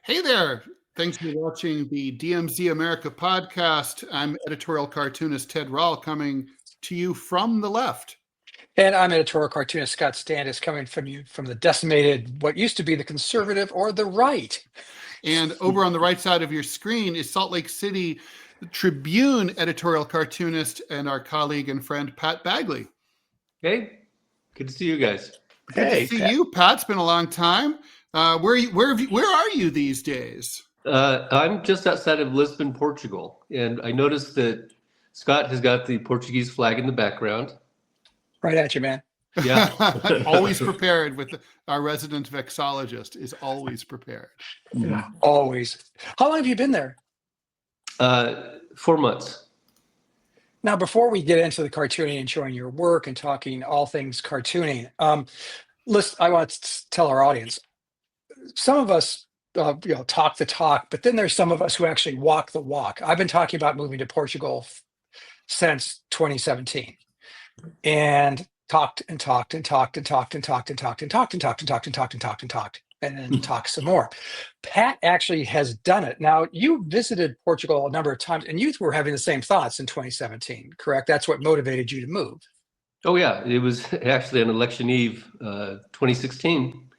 Hey there. Thanks for watching the DMZ America podcast. I'm editorial cartoonist Ted Rall coming to you from the left. And I'm editorial cartoonist Scott Stantis coming from you from the decimated, what used to be the conservative or the right. And over on the right side of your screen is Salt Lake City Tribune editorial cartoonist and our colleague and friend, Pat Bagley. Hey, good to see you guys. Good to see you, Pat. It's been a long time. Where are you these days? I'm just outside of Lisbon, Portugal, and I noticed that Scott has got the Portuguese flag in the background. Right at you, man. Yeah. Always prepared with our resident vexologist is always prepared. Yeah, always. How long have you been there? 4 months. Now, before we get into the cartooning and showing your work and talking all things cartooning, I want to tell our audience, some of us talk the talk, but then there's some of us who actually walk the walk. I've been talking about moving to Portugal since 2017 and talked and talked and talked and talked and talked and talked and talked and talked and talked and talked and talked and talked and then talk some more. Pat actually has done it. Now, you visited Portugal a number of times and you were having the same thoughts in 2017, correct? That's what motivated you to move. Oh yeah, it was actually on election eve, 2016,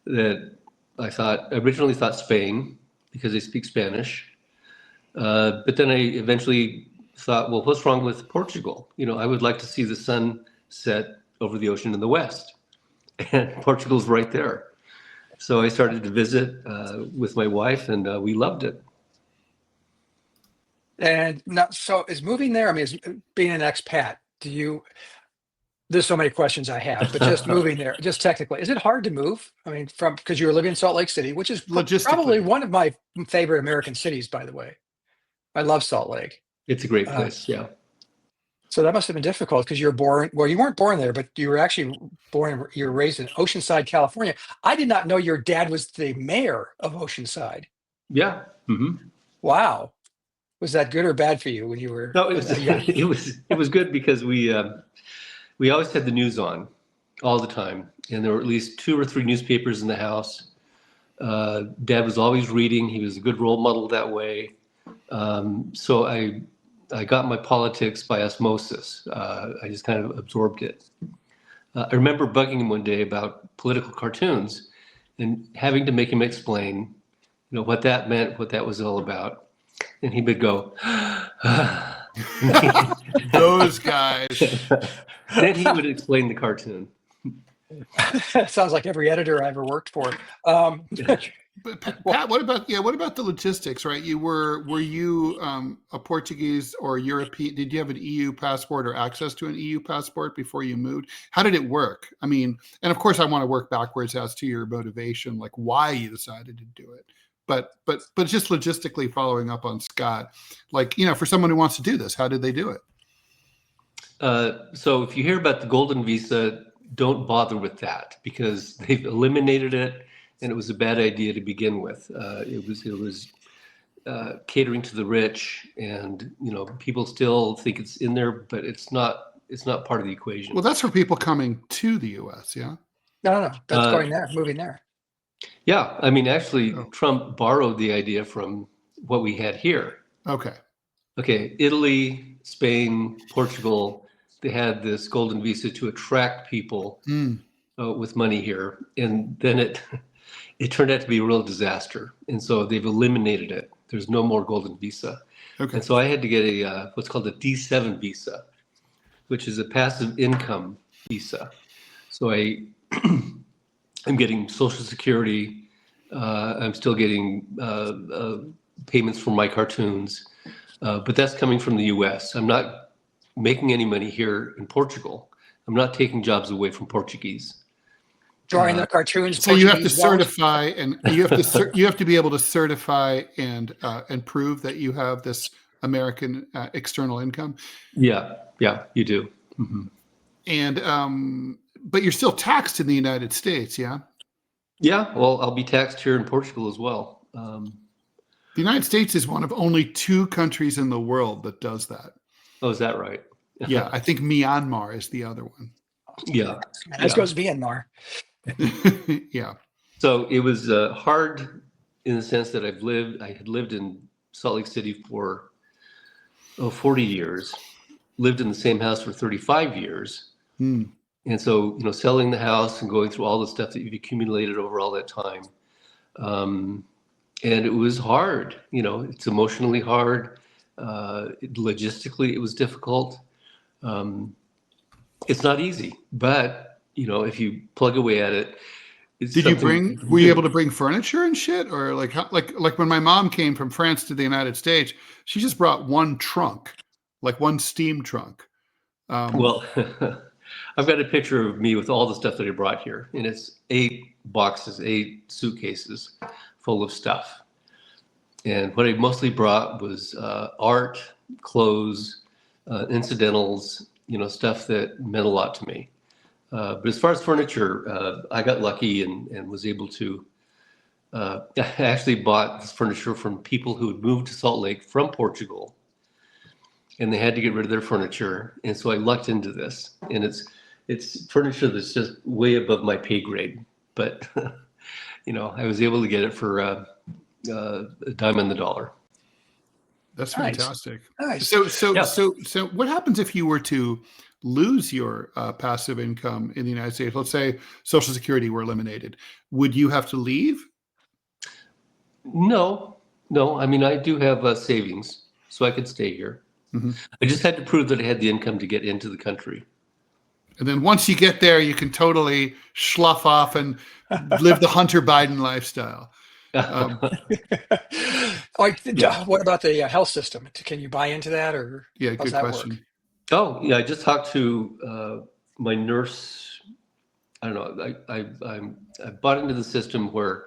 that I originally thought Spain because they speak Spanish, but then I eventually thought, well, what's wrong with Portugal? I would like to see the sun set over the ocean in the west, and Portugal's right there. So I started to visit with my wife, and we loved it. And now, so is moving there, I mean, being an expat, there's so many questions I have, but just moving there, just technically, is it hard to move? I mean, because you were living in Salt Lake City, which is probably one of my favorite American cities, by the way. I love Salt Lake. It's a great place, yeah. So that must have been difficult because you weren't born there, but you were actually you were raised in Oceanside, California. I did not know your dad was the mayor of Oceanside. Yeah. Mm-hmm. Wow. Was that good or bad for you when you were? No, it was good because we always had the news on all the time, and there were at least 2 or 3 newspapers in the house. Dad was always reading. He was a good role model that way. So I got my politics by osmosis. I just kind of absorbed it. I remember bugging him one day about political cartoons and having to make him explain, what that meant, what that was all about. And he would go, those guys. Then he would explain the cartoon. Sounds like every editor I ever worked for. But Pat, what about the logistics, right? Were you a Portuguese or European? Did you have an EU passport or access to an EU passport before you moved? How did it work? I mean, and of course I want to work backwards as to your motivation, like why you decided to do it. But just logistically following up on Scott, like, for someone who wants to do this, how did they do it? So if you hear about the golden visa, don't bother with that because they've eliminated it, and it was a bad idea to begin with. It was catering to the rich, and people still think it's in there, but it's not part of the equation. Well, that's for people coming to the U.S. Yeah. No, that's going there, moving there. Yeah, I mean, actually, Trump borrowed the idea from what we had here. Okay, Italy, Spain, Portugal, they had this golden visa to attract people with money here. And then it turned out to be a real disaster. And so they've eliminated it. There's no more golden visa. Okay. And so I had to get a what's called a D7 visa, which is a passive income visa. So I'm getting Social Security. I'm still getting payments for my cartoons, but that's coming from the U.S. I'm not making any money here in Portugal. I'm not taking jobs away from Portuguese. Drawing the cartoons. So you have to certify, and you have to be able to certify and prove that you have this American external income. Yeah, you do. Mm-hmm. And but you're still taxed in the United States, yeah? Yeah, well, I'll be taxed here in Portugal as well. The United States is one of only 2 countries in the world that does that. Oh, is that right? Yeah, I think Myanmar is the other one. Yeah. As goes Myanmar. Yeah. So it was hard in the sense that I had lived in Salt Lake City for 40 years, lived in the same house for 35 years. Hmm. And so, selling the house and going through all the stuff that you've accumulated over all that time. And it was hard, it's emotionally hard. Logistically, it was difficult. It's not easy, but if you plug away at it, were you able to bring furniture and shit? Or like when my mom came from France to the United States, she just brought one trunk, like one steam trunk. Well, I've got a picture of me with all the stuff that I brought here, and it's 8 suitcases full of stuff. And what I mostly brought was art, clothes, incidentals, stuff that meant a lot to me. But as far as furniture, I got lucky and was able to. I actually bought this furniture from people who had moved to Salt Lake from Portugal, and they had to get rid of their furniture, and so I lucked into this. And it's furniture that's just way above my pay grade, but I was able to get it for a dime on the dollar. That's fantastic. Nice. So what happens if you were to lose your passive income in the United States? Let's say Social Security were eliminated. Would you have to leave? No. I mean, I do have savings, so I could stay here. Mm-hmm. I just had to prove that I had the income to get into the country. And then once you get there, you can totally slough off and live the Hunter Biden lifestyle. What about the health system? Can you buy into that, or yeah, good question. Work? Oh yeah, I just talked to my nurse. I don't know. I bought into the system where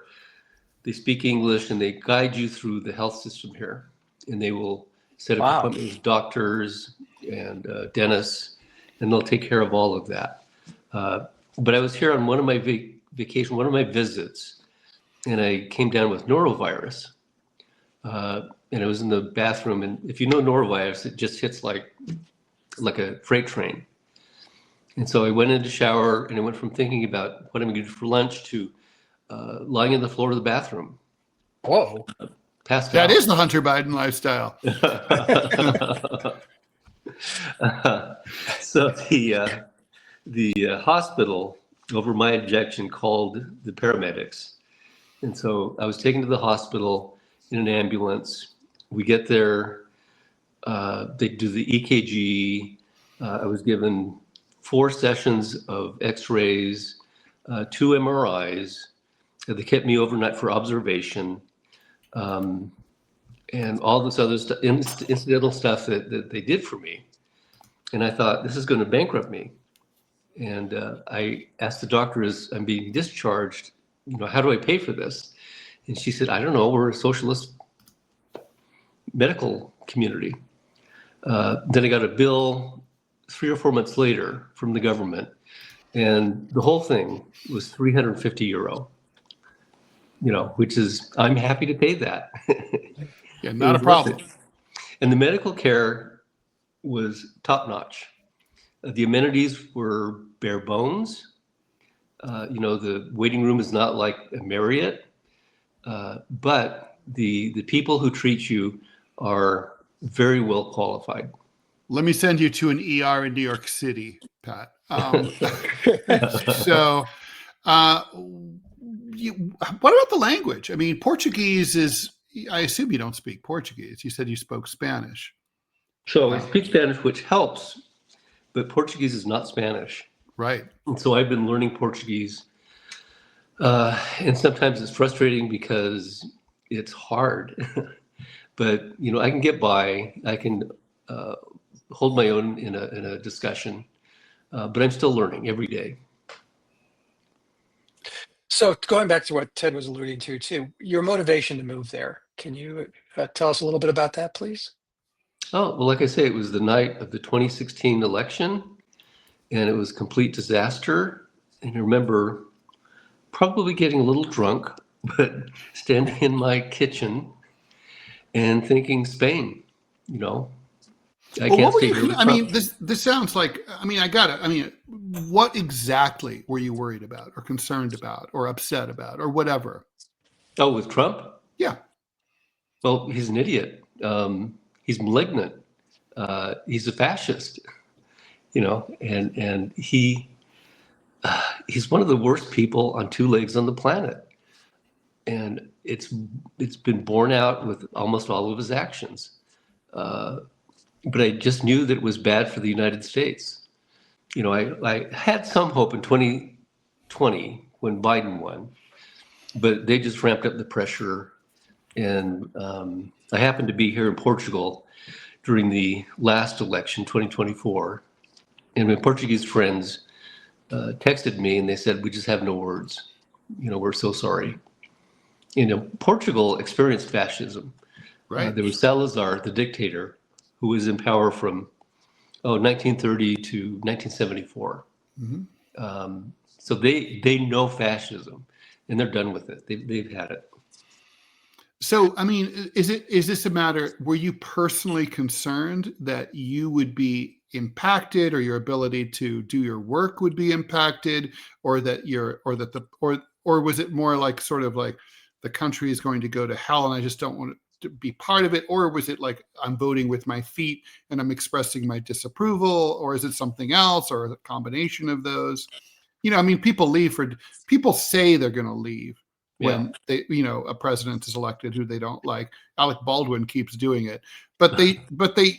they speak English and they guide you through the health system here, and they will set up appointments with doctors and dentists, and they'll take care of all of that. But I was here on one of my vacation, one of my visits, and I came down with norovirus. And I was in the bathroom, and if you know norovirus, it just hits like a freight train. And so I went in to shower, and I went from thinking about what I'm going to do for lunch to lying on the floor of the bathroom. Whoa. Passed that out. Is the Hunter Biden lifestyle. So the hospital, over my objection, called the paramedics. And so I was taken to the hospital in an ambulance. We get there, they do the EKG. I was given 4 sessions of x-rays, 2 MRIs. They kept me overnight for observation. And all this other stuff, incidental stuff that they did for me. And I thought, this is going to bankrupt me. And I asked the doctor, as I'm being discharged, how do I pay for this? And she said, I don't know, we're a socialist medical community. Then I got a bill 3 or 4 months later from the government, and the whole thing was €350, which is, I'm happy to pay that. Yeah, not a problem. And the medical care was top notch. The amenities were bare bones. The waiting room is not like a Marriott, but the people who treat you are very well qualified. Let me send you to an ER in New York City, Pat. So, what about the language? I mean, Portuguese is, I assume you don't speak Portuguese. You said you spoke Spanish. So I speak Spanish, which helps, but Portuguese is not Spanish. Right. And so I've been learning Portuguese. And sometimes it's frustrating because it's hard. But, I can get by. I can hold my own in a discussion. But I'm still learning every day. So going back to what Ted was alluding to, too, your motivation to move there. Can you tell us a little bit about that, please? Oh, well, like I say, it was the night of the 2016 election, and it was complete disaster. And I remember probably getting a little drunk, but standing in my kitchen and thinking, Spain, I can't stay here with Trump. This sounds like, what exactly were you worried about or concerned about or upset about or whatever? Oh, with Trump? Yeah. Well, he's an idiot. He's malignant. He's a fascist, and he's one of the worst people on two legs on the planet. And it's been borne out with almost all of his actions. But I just knew that it was bad for the United States. I had some hope in 2020 when Biden won, but they just ramped up the pressure. And I happened to be here in Portugal during the last election, 2024. And my Portuguese friends texted me and they said, we just have no words. We're so sorry. Portugal experienced fascism. Right. There was Salazar, the dictator, who was in power from 1930 to 1974. Mm-hmm. So they know fascism, and they're done with it. They've had it. So, I mean, is this a matter? Were you personally concerned that you would be impacted, or your ability to do your work would be impacted, or was it more like sort of like the country is going to go to hell and I just don't want to be part of it? Or was it like I'm voting with my feet and I'm expressing my disapproval? Or is it something else, or a combination of those? I mean, people say they're going to leave when a president is elected who they don't like. Alec Baldwin keeps doing it, but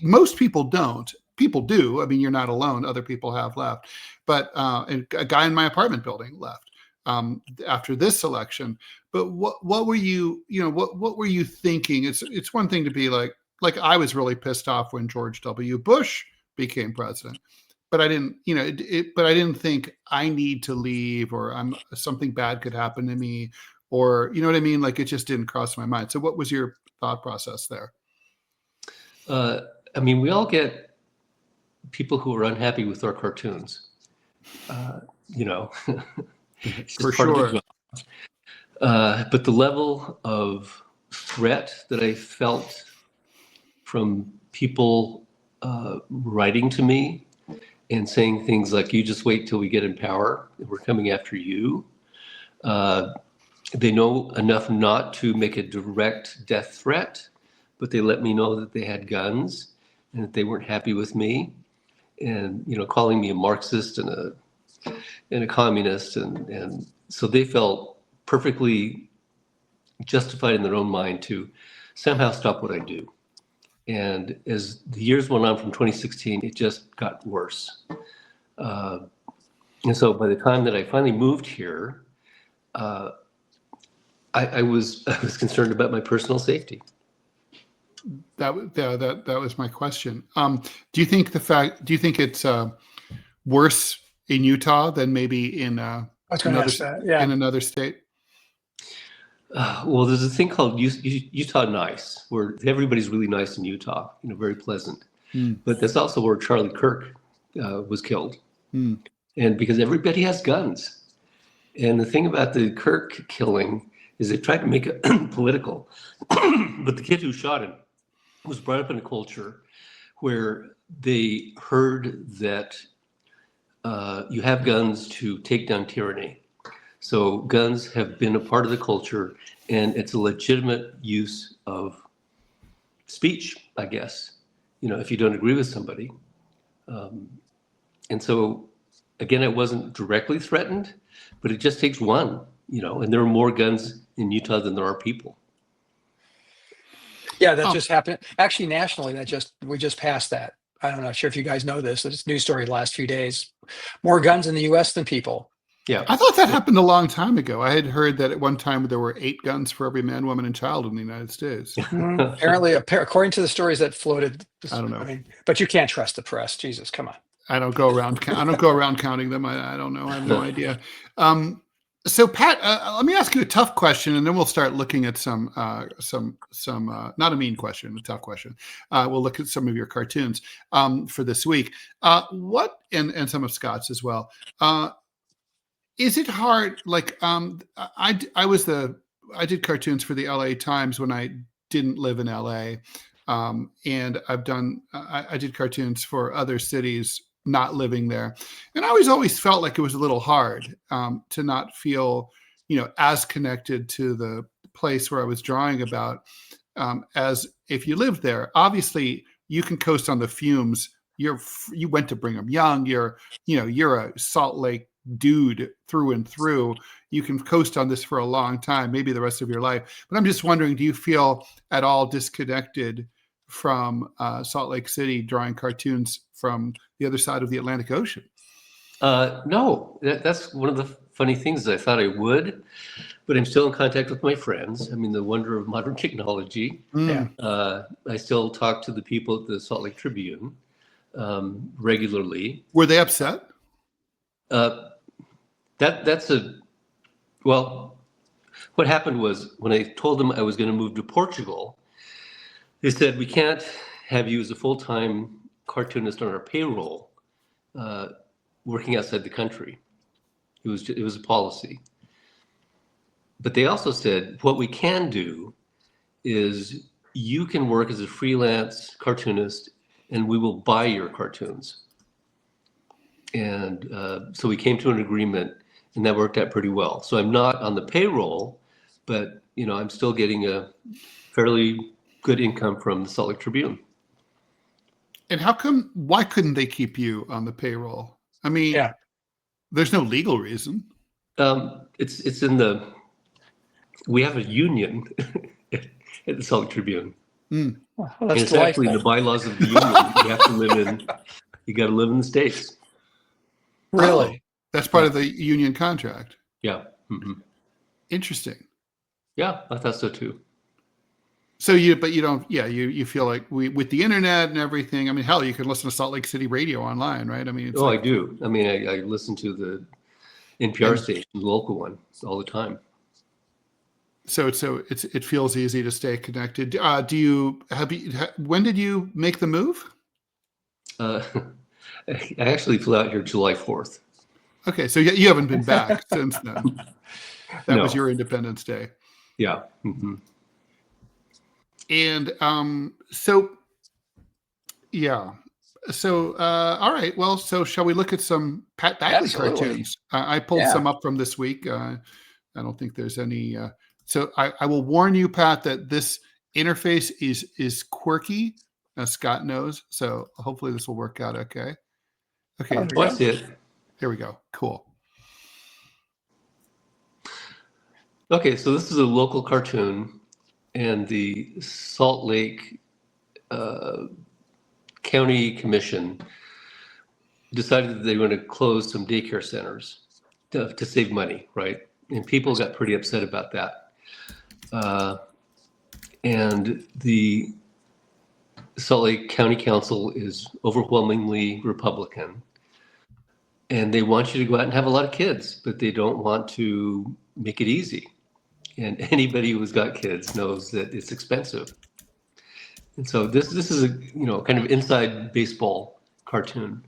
most people don't. People do. I mean, you're not alone. Other people have left, but and a guy in my apartment building left after this election. But what were you, what were you thinking? It's one thing to be like I was really pissed off when George W. Bush became president, but I didn't, but I didn't think I need to leave, or something bad could happen to me, or you know what I mean? Like, it just didn't cross my mind. So what was your thought process there? I mean, we all get people who are unhappy with our cartoons, For sure. But the level of threat that I felt from people writing to me and saying things like, you just wait till we get in power, we're coming after you. They know enough not to make a direct death threat, but they let me know that they had guns and that they weren't happy with me, and calling me a Marxist and a communist, and so they felt perfectly justified in their own mind to somehow stop what I do. And as the years went on from 2016, it just got worse. And so by the time that I finally moved here, I was concerned about my personal safety. That was my question. Do you think it's worse in Utah than maybe in another state? Well, there's a thing called Utah Nice, where everybody's really nice in Utah, very pleasant. But that's also where Charlie Kirk was killed. And because everybody has guns. And the thing about the Kirk killing is they tried to make it political. But the kid who shot him was brought up in a culture where they heard that you have guns to take down tyranny. So guns have been a part of the culture, and it's a legitimate use of speech, I guess, if you don't agree with somebody. And so, again, I wasn't directly threatened, but it just takes one, and there are more guns in Utah than there are people. Yeah, that just happened. Actually, nationally, we just passed that. I'm not sure if you guys know this. It's a news story the last few days. More guns in the U.S. than people. Yeah, I thought that happened a long time ago. I had heard that at one time there were 8 guns for every man, woman, and child in the United States. Apparently, according to the stories that floated, I don't know. But you can't trust the press. Jesus, come on. I don't go around counting them. I don't know. I have no idea. So Pat, let me ask you a tough question, and then we'll start looking at some not a mean question, a tough question. We'll look at some of your cartoons for this week. What and some of Scott's as well. Is it hard? Like I did cartoons for the LA Times when I didn't live in LA, and I did cartoons for other cities not living there, and I always felt like it was a little hard to not feel as connected to the place where I was drawing about, as if you live there, obviously you can coast on the fumes. You went to Brigham Young. You're a Salt Lake dude through and through. You can coast on this for a long time, maybe the rest of your life. But I'm just wondering, do you feel at all disconnected from Salt Lake City, drawing cartoons from the other side of the Atlantic Ocean? No, that's one of the funny things. I thought I would, but I'm still in contact with my friends. I mean, the wonder of modern technology. Yeah. I still talk to the people at the Salt Lake Tribune regularly. Were they upset? Well, what happened was when I told them I was going to move to Portugal, they said, we can't have you as a full-time cartoonist on our payroll working outside the country. It was a policy. But they also said, what we can do is you can work as a freelance cartoonist and we will buy your cartoons. And so we came to an agreement, and that worked out pretty well. So I'm not on the payroll, but I'm still getting a fairly good income from the Salt Lake Tribune. And why couldn't they keep you on the payroll? I mean, there's no legal reason. It's we have a union at the Salt Lake Tribune. Well, and that's it's actually in the bylaws of the union. You got to live in the States. Really? Oh, that's part of the union contract. Yeah. Mm-hmm. Interesting. Yeah, I thought so too. So you feel like with the internet and everything, I mean, hell, you can listen to Salt Lake City radio online, right? I mean, I do. I mean, I listen to the NPR station, the local one, all the time. So it feels easy to stay connected. When did you make the move? I actually flew out here July 4th. Okay, so you haven't been back since then. That was your Independence Day. Yeah. Mm-hmm. And all right. Well, so shall we look at some Pat Bagley cartoons? I pulled some up from this week. I don't think there's any. So I will warn you, Pat, that this interface is quirky, as Scott knows. So hopefully this will work out okay. Okay. That's it. Here we go. Cool. Okay, so this is a local cartoon, and the Salt Lake County Commission decided that they were going to close some daycare centers to save money, right? And people got pretty upset about that. And the Salt Lake County Council is overwhelmingly Republican. And they want you to go out and have a lot of kids, but they don't want to make it easy. And anybody who's got kids knows that it's expensive. And so this is a kind of inside baseball cartoon.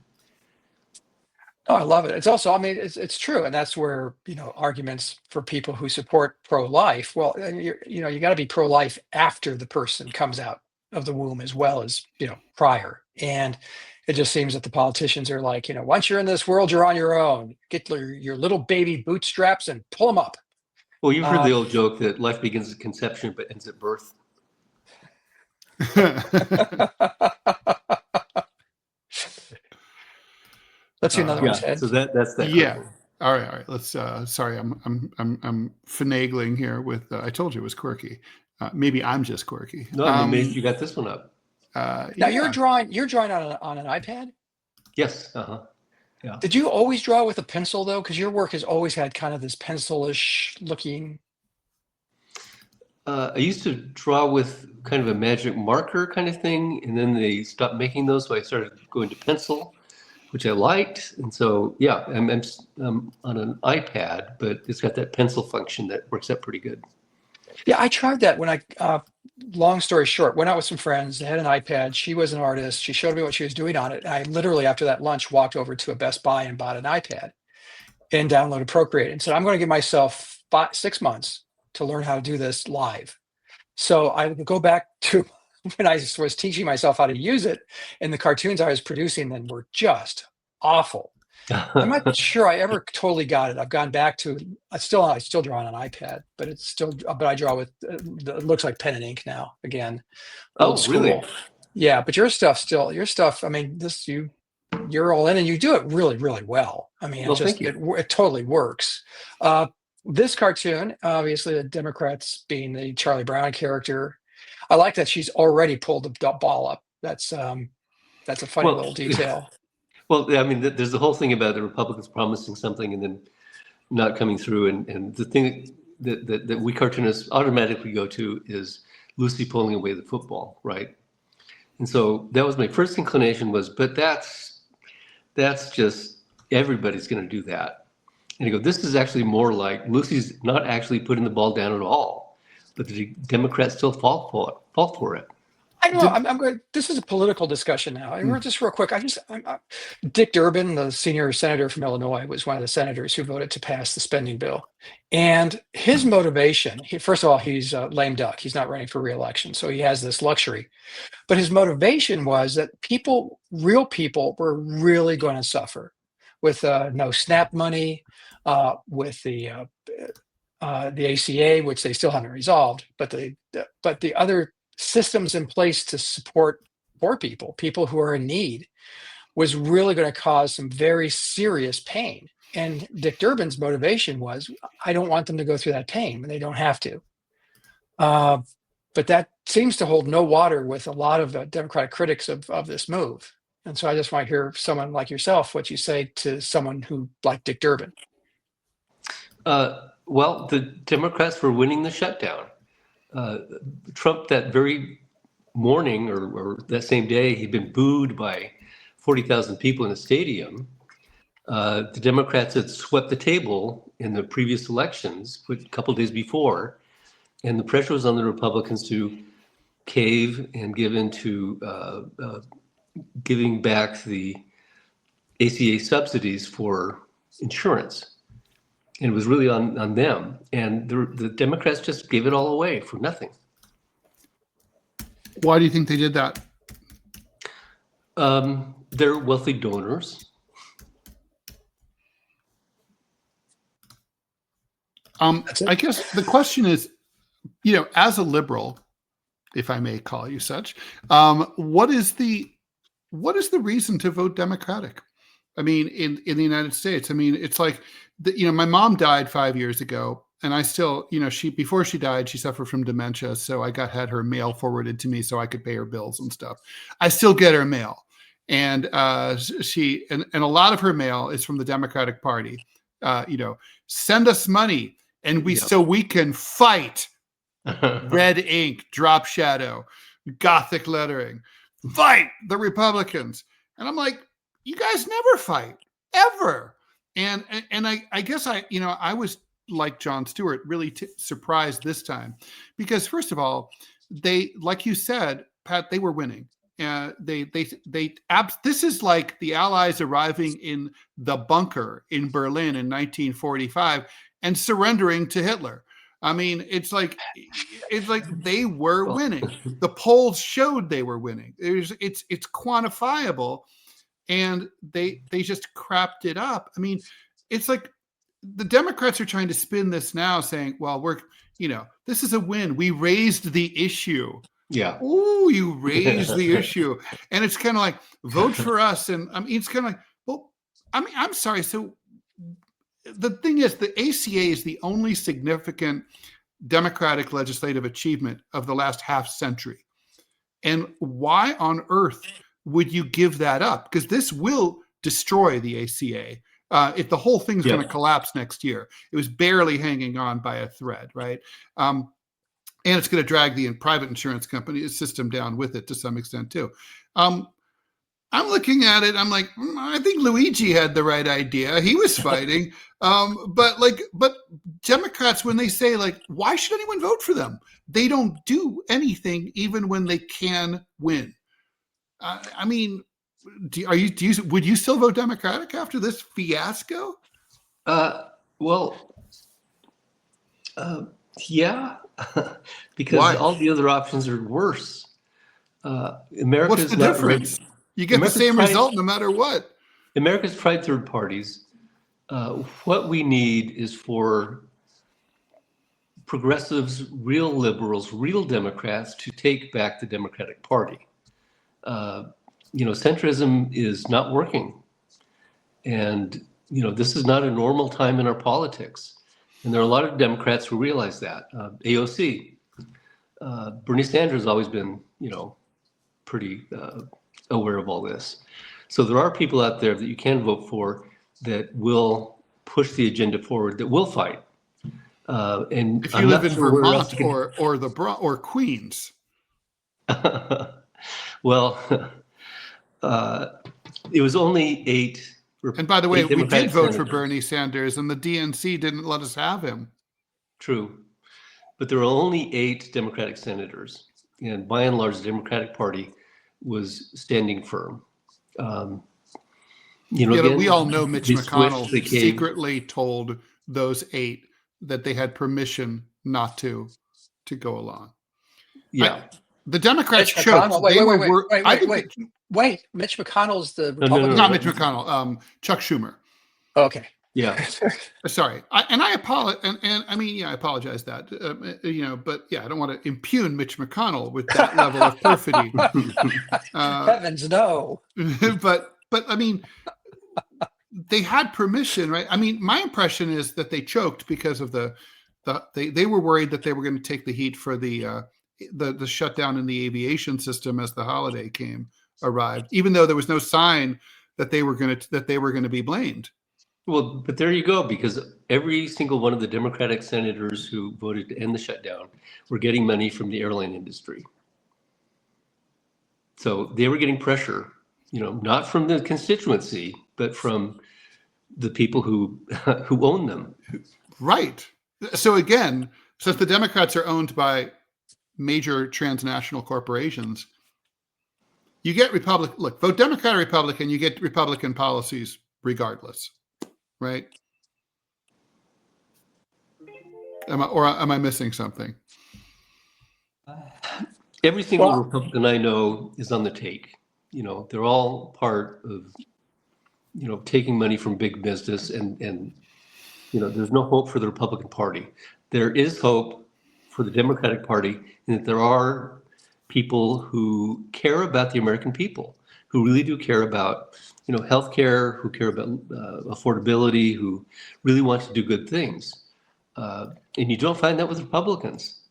Oh, I love it. It's also, I mean, it's true, and that's where arguments for people who support pro-life. Well, you got to be pro-life after the person comes out of the womb as well as prior. And it just seems that the politicians are like, once you're in this world, you're on your own. Get your little baby bootstraps and pull them up. Well, you've heard the old joke that life begins at conception but ends at birth. Let's see another one's head. So that's that. Yeah. All right. Let's. Sorry, I'm finagling here with. I told you it was quirky. Maybe I'm just quirky. No, I'm amazed you got this one up. Now you're drawing on an iPad. Yes. Yeah. Did you always draw with a pencil though? Because your work has always had kind of this pencil-ish looking. I used to draw with kind of a magic marker kind of thing, and then they stopped making those, so I started going to pencil, which I liked. And so, yeah, I'm on an iPad, but it's got that pencil function that works out pretty good. Yeah, I tried that when long story short, went out with some friends. They had an iPad. She was an artist. She showed me what she was doing on it. I literally, after that lunch, walked over to a Best Buy and bought an iPad and downloaded Procreate and said, I'm going to give myself 6 months to learn how to do this live. So I would go back to when I was teaching myself how to use it, and the cartoons I was producing then were just awful. I'm not sure I ever totally got it. I've gone back to, I still draw on an iPad, but I draw with, it looks like pen and ink now, again, old Oh, school. really? Yeah, but your stuff, I mean, you're all in and you do it really, really well. I mean, Well, thank you. it totally works. This cartoon, obviously the Democrats being the Charlie Brown character, I like that she's already pulled the ball up. That's a funny little detail. Well, I mean, there's the whole thing about the Republicans promising something and then not coming through. And the thing that we cartoonists automatically go to is Lucy pulling away the football, right? And so that was my first inclination but that's just, everybody's going to do that. And you go, this is actually more like Lucy's not actually putting the ball down at all, but the Democrats still fall for it. I know. I'm going. This is a political discussion now, and we're just real quick. Dick Durbin, the senior senator from Illinois, was one of the senators who voted to pass the spending bill, and his motivation. First of all, he's a lame duck. He's not running for re-election, so he has this luxury. But his motivation was that real people, were really going to suffer with no SNAP money, with the ACA, which they still haven't resolved, but the other systems in place to support poor people who are in need, was really going to cause some very serious pain. And Dick Durbin's motivation was, I don't want them to go through that pain when they don't have to. But that seems to hold no water with a lot of Democratic critics of this move. And so I just want to hear someone like yourself, what you say to someone who like Dick Durbin. Well, the Democrats were winning the shutdown. Trump, that very morning or that same day, he'd been booed by 40,000 people in a stadium. The Democrats had swept the table in the previous elections, a couple of days before, and the pressure was on the Republicans to cave and give into giving back the ACA subsidies for insurance. And it was really on them. And the Democrats just gave it all away for nothing. Why do you think they did that? They're wealthy donors. I guess the question is, as a liberal, if I may call you such, what is the reason to vote Democratic? I mean, in the United States, I mean, it's like, my mom died 5 years ago, and I still, before she died, she suffered from dementia. So I had her mail forwarded to me so I could pay her bills and stuff. I still get her mail. And and a lot of her mail is from the Democratic Party. Send us money so we can fight. Red ink, drop shadow, Gothic lettering, fight the Republicans. And I'm like, you guys never fight, ever. And I guess I was like Jon Stewart, really surprised this time, because first of all, they, like you said, Pat, they were winning. This is like the Allies arriving in the bunker in Berlin in 1945 and surrendering to Hitler. I mean, it's like they were winning. The polls showed they were winning. It's quantifiable, and they just crapped it up. I mean, it's like the Democrats are trying to spin this now, saying, "Well, this is a win. We raised the issue." Yeah. Oh, you raised the issue, and it's kind of like, vote for us. And I mean, it's kind of like, well, I mean, I'm sorry. So the thing is, the ACA is the only significant Democratic legislative achievement of the last half century. And why on earth would you give that up? Because this will destroy the ACA. If the whole thing's going to collapse next year. It was barely hanging on by a thread, right? And it's going to drag the private insurance company system down with it to some extent too. I'm looking at it. I'm like, I think Luigi had the right idea. He was fighting. But Democrats, when they say, like, why should anyone vote for them? They don't do anything, even when they can win. I mean, would you still vote Democratic after this fiasco? Yeah, because Why? all the other options are worse. What's the difference? You get the same result no matter what. America's tried third parties. What we need is for progressives, real liberals, real Democrats to take back the Democratic Party. Centrism is not working. And, this is not a normal time in our politics. And there are a lot of Democrats who realize that. AOC, Bernie Sanders has always been, pretty aware of all this. So there are people out there that you can vote for that will push the agenda forward, that will fight. And if you live in Vermont or Queens. Well, it was only 8. And by the way, we did vote for senators. Bernie Sanders, and the DNC didn't let us have him. True. But there were only 8 Democratic senators. And by and large, the Democratic Party was standing firm. Again, we all know Mitch McConnell switched, secretly told those 8 that they had permission not to go along. Yeah. The Democrats Mitch choked. McConnell, wait. Mitch McConnell's the Republican. Not Mitch McConnell. Chuck Schumer. Okay. Yeah. Sorry. I apologize. I apologize that, but yeah, I don't want to impugn Mitch McConnell with that level of perfidy. Heavens, no. But I mean, they had permission, right? I mean, my impression is that they choked because of they were worried that they were going to take the heat for the shutdown in the aviation system as the holiday arrived, even though there was no sign that they were going to be blamed. Well, but there you go, because every single one of the Democratic senators who voted to end the shutdown were getting money from the airline industry. So they were getting pressure, not from the constituency, but from the people who own them. Right. So again, since the Democrats are owned by major transnational corporations, you get vote Democrat or Republican, you get Republican policies regardless. Right? Am I missing something? Every single Republican I know is on the take. They're all part of, taking money from big business, and there's no hope for the Republican Party. There is hope for the Democratic Party in that there are people who care about the American people, who really do care about healthcare, who care about affordability, who really want to do good things. And you don't find that with Republicans.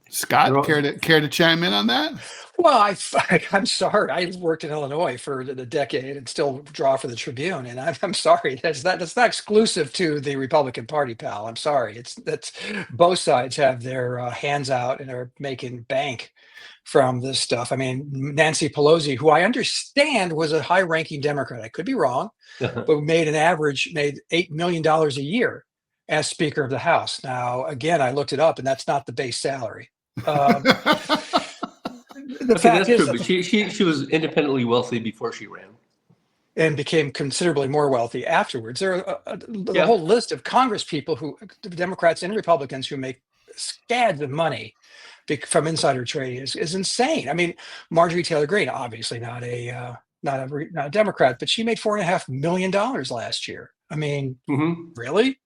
Scott, care to chime in on that? Well, I'm sorry. I worked in Illinois for a decade and still draw for the Tribune, and I'm sorry. That's not exclusive to the Republican Party, pal. I'm sorry. That's both sides have their hands out and are making bank from this stuff. I mean, Nancy Pelosi, who I understand was a high-ranking Democrat, I could be wrong, but made $8 million a year as Speaker of the House. Now, again, I looked it up, and that's not the base salary. The fact is, but she was independently wealthy before she ran, and became considerably more wealthy afterwards. There are a whole list of Congress people Democrats and Republicans, who make scads of money from insider trading is insane. I mean, Marjorie Taylor Greene, obviously not a Democrat, but she made $4.5 million last year. I mean, really?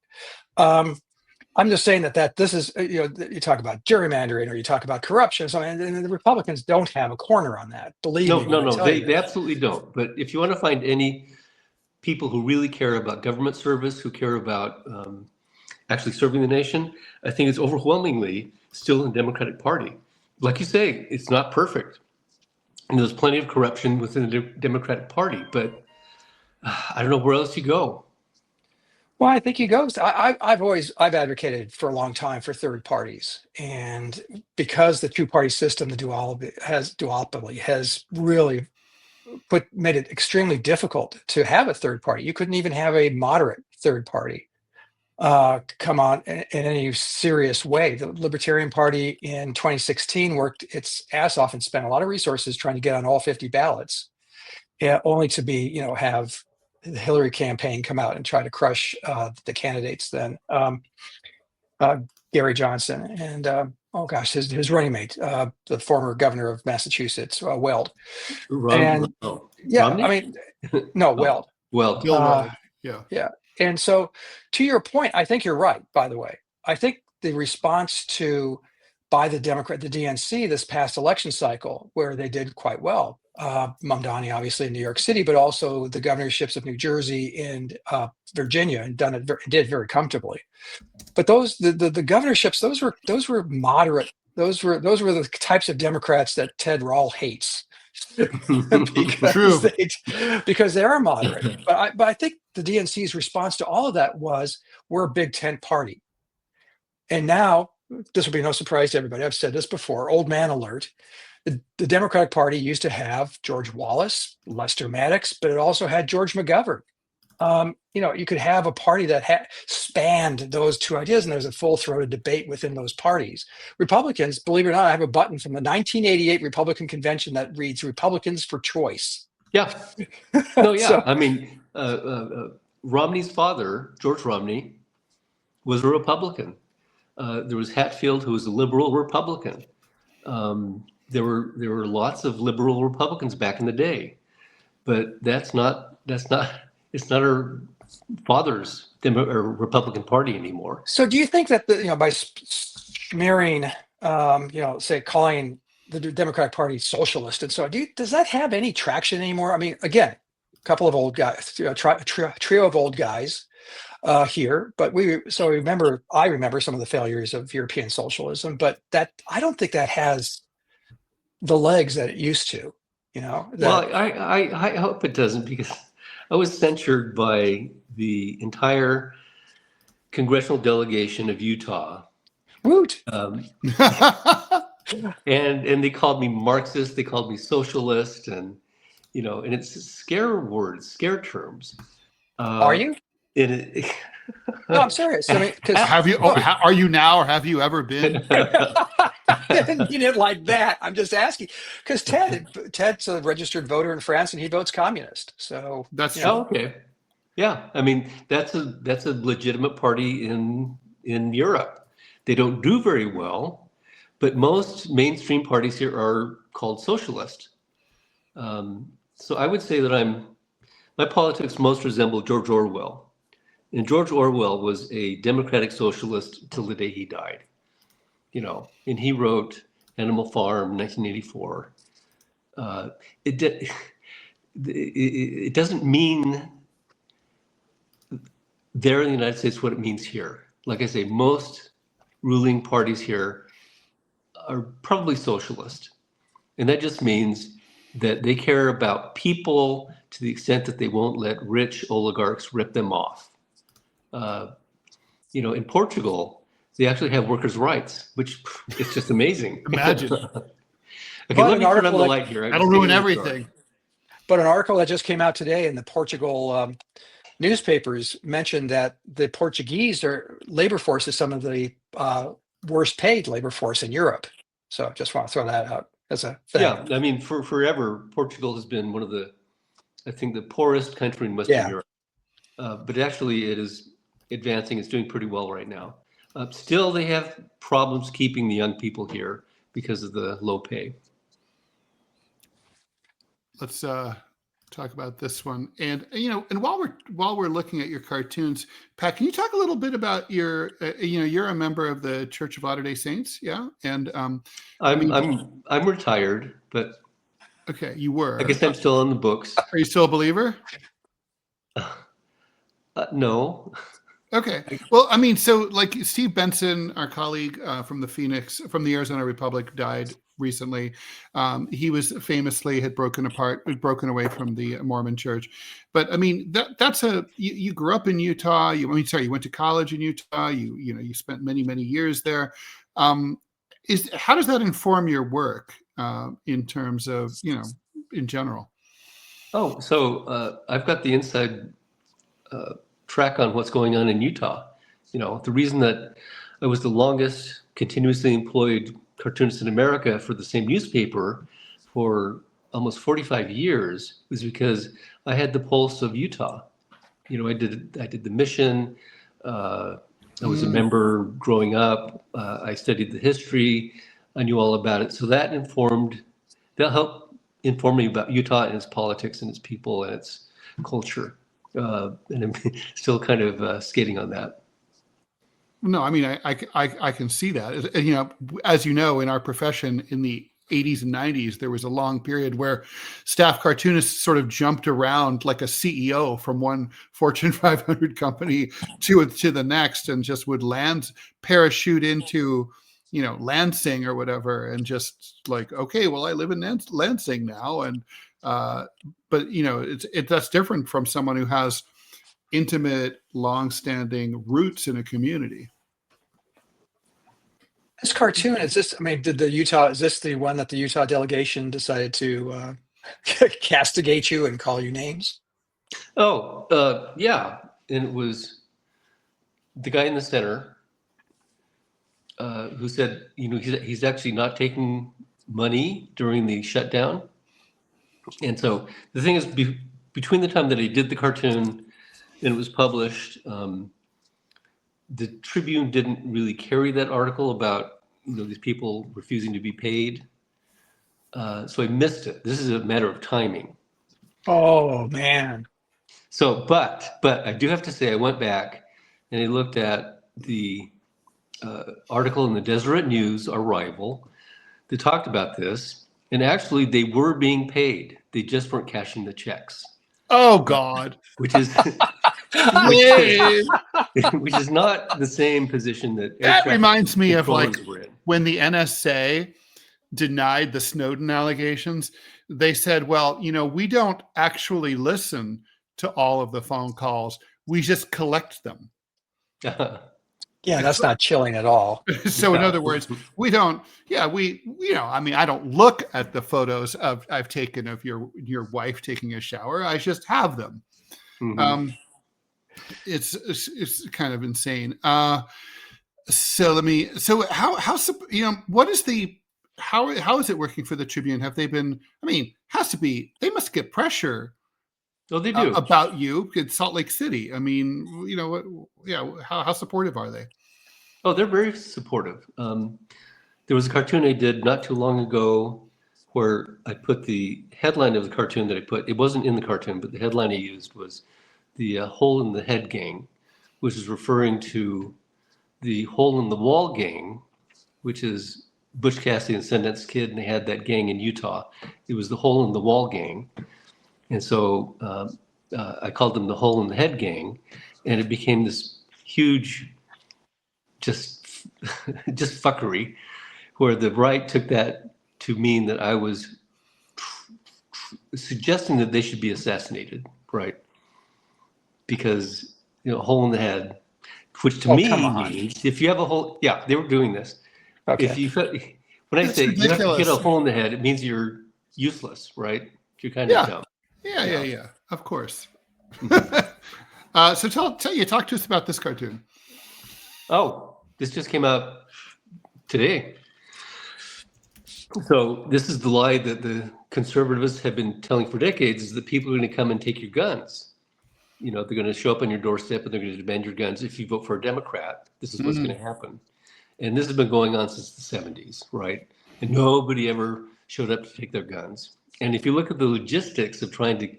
I'm just saying that this is, you talk about gerrymandering or you talk about corruption, and the Republicans don't have a corner on that. Believe me. No, they absolutely don't. But if you want to find any people who really care about government service, who care about actually serving the nation, I think it's overwhelmingly still in the Democratic Party. Like you say, it's not perfect. And there's plenty of corruption within the Democratic Party, but I don't know where else you go. Well, I think he goes. I've advocated for a long time for third parties, and because the two-party system, the duopoly has really made it extremely difficult to have a third party. You couldn't even have a moderate third party come on in any serious way. The Libertarian Party in 2016 worked its ass off and spent a lot of resources trying to get on all 50 ballots, only to be have the Hillary campaign come out and try to crush the candidates then. Gary Johnson and his running mate, the former governor of Massachusetts, Weld. Romney? I mean, no, Weld. Well, Bill Uh, Riley. Yeah. Yeah. And so, to your point, I think you're right, by the way. I think the response by the DNC this past election cycle, where they did quite well, Mamdani obviously in New York City, but also the governorships of New Jersey and Virginia, and did very comfortably. But the governorships, those were moderate. Those were the types of Democrats that Ted Rall hates. True. Because they are moderate. But I think the DNC's response to all of that was, we're a big tent party. And now, this will be no surprise to everybody, I've said this before, old man alert. The Democratic Party used to have George Wallace, Lester Maddox, but it also had George McGovern. You could have a party that spanned those two ideas, and there's a full-throated debate within those parties. Republicans, believe it or not, I have a button from the 1988 Republican convention that reads "Republicans for Choice." Yeah. No, yeah. So, I mean, Romney's father, George Romney, was a Republican. There was Hatfield, who was a liberal Republican. There were lots of liberal Republicans back in the day, but it's not our father's Republican Party anymore. so do you think that by smearing, say calling the Democratic Party socialist, and so does that have any traction anymore? I mean, again, a couple of old guys, trio of old guys here, but I remember some of the failures of European socialism, but I don't think that has the legs that it used to. Well, I hope it doesn't, because I was censured by the entire congressional delegation of Utah. Woot. And they called me Marxist, they called me socialist, and and it's scare words, scare terms. Are you? No, I'm serious. I mean, because are you now, or have you ever been? You didn't like that. I'm just asking, because Ted's a registered voter in France, and he votes communist. So that's true. Okay. Yeah, I mean, that's a legitimate party in Europe. They don't do very well, but most mainstream parties here are called socialist. So I would say that my politics most resemble George Orwell. And George Orwell was a democratic socialist till the day he died. And he wrote Animal Farm, 1984. It doesn't mean there in the United States what it means here. Like I say, most ruling parties here are probably socialist. And that just means that they care about people to the extent that they won't let rich oligarchs rip them off. In Portugal, they actually have workers' rights, which is just amazing. Imagine. Okay, let me turn on the light here. That'll ruin everything. But an article that just came out today in the Portugal newspapers mentioned that the Portuguese labor force is some of the worst paid labor force in Europe. So just want to throw that out as a thing. Yeah, I mean, for forever, Portugal has been one of the poorest country in Western Europe. But actually, it is advancing. It's doing pretty well right now. Still, they have problems keeping the young people here because of the low pay. Let's talk about this one. And and while we're looking at your cartoons, Pat, can you talk a little bit about your you're a member of the Church of Latter-day Saints, yeah? And I'm retired, but okay, you were. I guess I'm still on the books. Are you still a believer? No. Okay. Well, I mean, so like Steve Benson, our colleague from the Arizona Republic, died recently. He was famously had broken away from the Mormon Church. But I mean, that's you grew up in Utah. You went to college in Utah. You spent many, many years there. How does that inform your work in terms of in general? Oh, so I've got the inside track on what's going on in Utah. The reason that I was the longest continuously employed cartoonist in America for the same newspaper for almost 45 years was because I had the pulse of Utah. I did the mission. I was a member growing up. I studied the history. I knew all about it. So that helped inform me about Utah and its politics and its people and its culture. and I'm still kind of skating on that. No, I mean, I can see that. You know, as you know, in our profession in the 80s and 90s, there was a long period where staff cartoonists sort of jumped around like a CEO from one Fortune 500 company to the next, and just would parachute into, you know, Lansing or whatever, and just like, okay, well, I live in Lansing now, and but you know, that's different from someone who has intimate, long-standing roots in a community. This cartoon, is this, I mean, is this the one that the Utah delegation decided to castigate you and call you names? Oh, yeah. And it was the guy in the center who said, you know, he's actually not taking money during the shutdown. And so the thing is, between the time that I did the cartoon and it was published, the Tribune didn't really carry that article about, you know, these people refusing to be paid. So I missed it. This is a matter of timing. Oh man. So, but I do have to say, I went back and I looked at the article in the Deseret News, our rival, that talked about this, and actually they were being paid. They just weren't cashing the checks. Oh God. Which is which is not the same position that reminds me of like were in. When the NSA denied the Snowden allegations. They said, well, you know, we don't actually listen to all of the phone calls. We just collect them. Yeah, that's not chilling at all. So in other words, we don't, we, you know, I mean, I don't look at the photos I've taken of your wife taking a shower. I just have them. Mm-hmm. It's kind of insane. So how, you know, what is how is it working for the Tribune? Have they been, I mean, they must get pressure. Oh, they do. About you in Salt Lake City. I mean, you know, how supportive are they? Oh, they're very supportive. There was a cartoon I did not too long ago where I put the headline of the cartoon that I put. It wasn't in the cartoon, but the headline I used was the Hole in the Head Gang, which is referring to the Hole in the Wall Gang, which is Butch Cassidy and Sundance Kid, and they had that gang in Utah. It was the Hole in the Wall Gang. And so I called them the Hole in the Head Gang, and it became this huge, just fuckery, where the right took that to mean that I was suggesting that they should be assassinated, right? Because, you know, hole in the head, which to me means if you have a hole, they were doing this. Okay. When I say ridiculous. You have to get a hole in the head, it means you're useless, right? You're kind of dumb. Yeah. Of course. So talk to us about this cartoon. Oh, this just came out today. So this is the lie that the conservatives have been telling for decades, is that people are going to come and take your guns. You know, they're going to show up on your doorstep and they're going to demand your guns. If you vote for a Democrat, this is what's going to happen. And this has been going on since the 70s, right? And nobody ever showed up to take their guns. And if you look at the logistics of trying to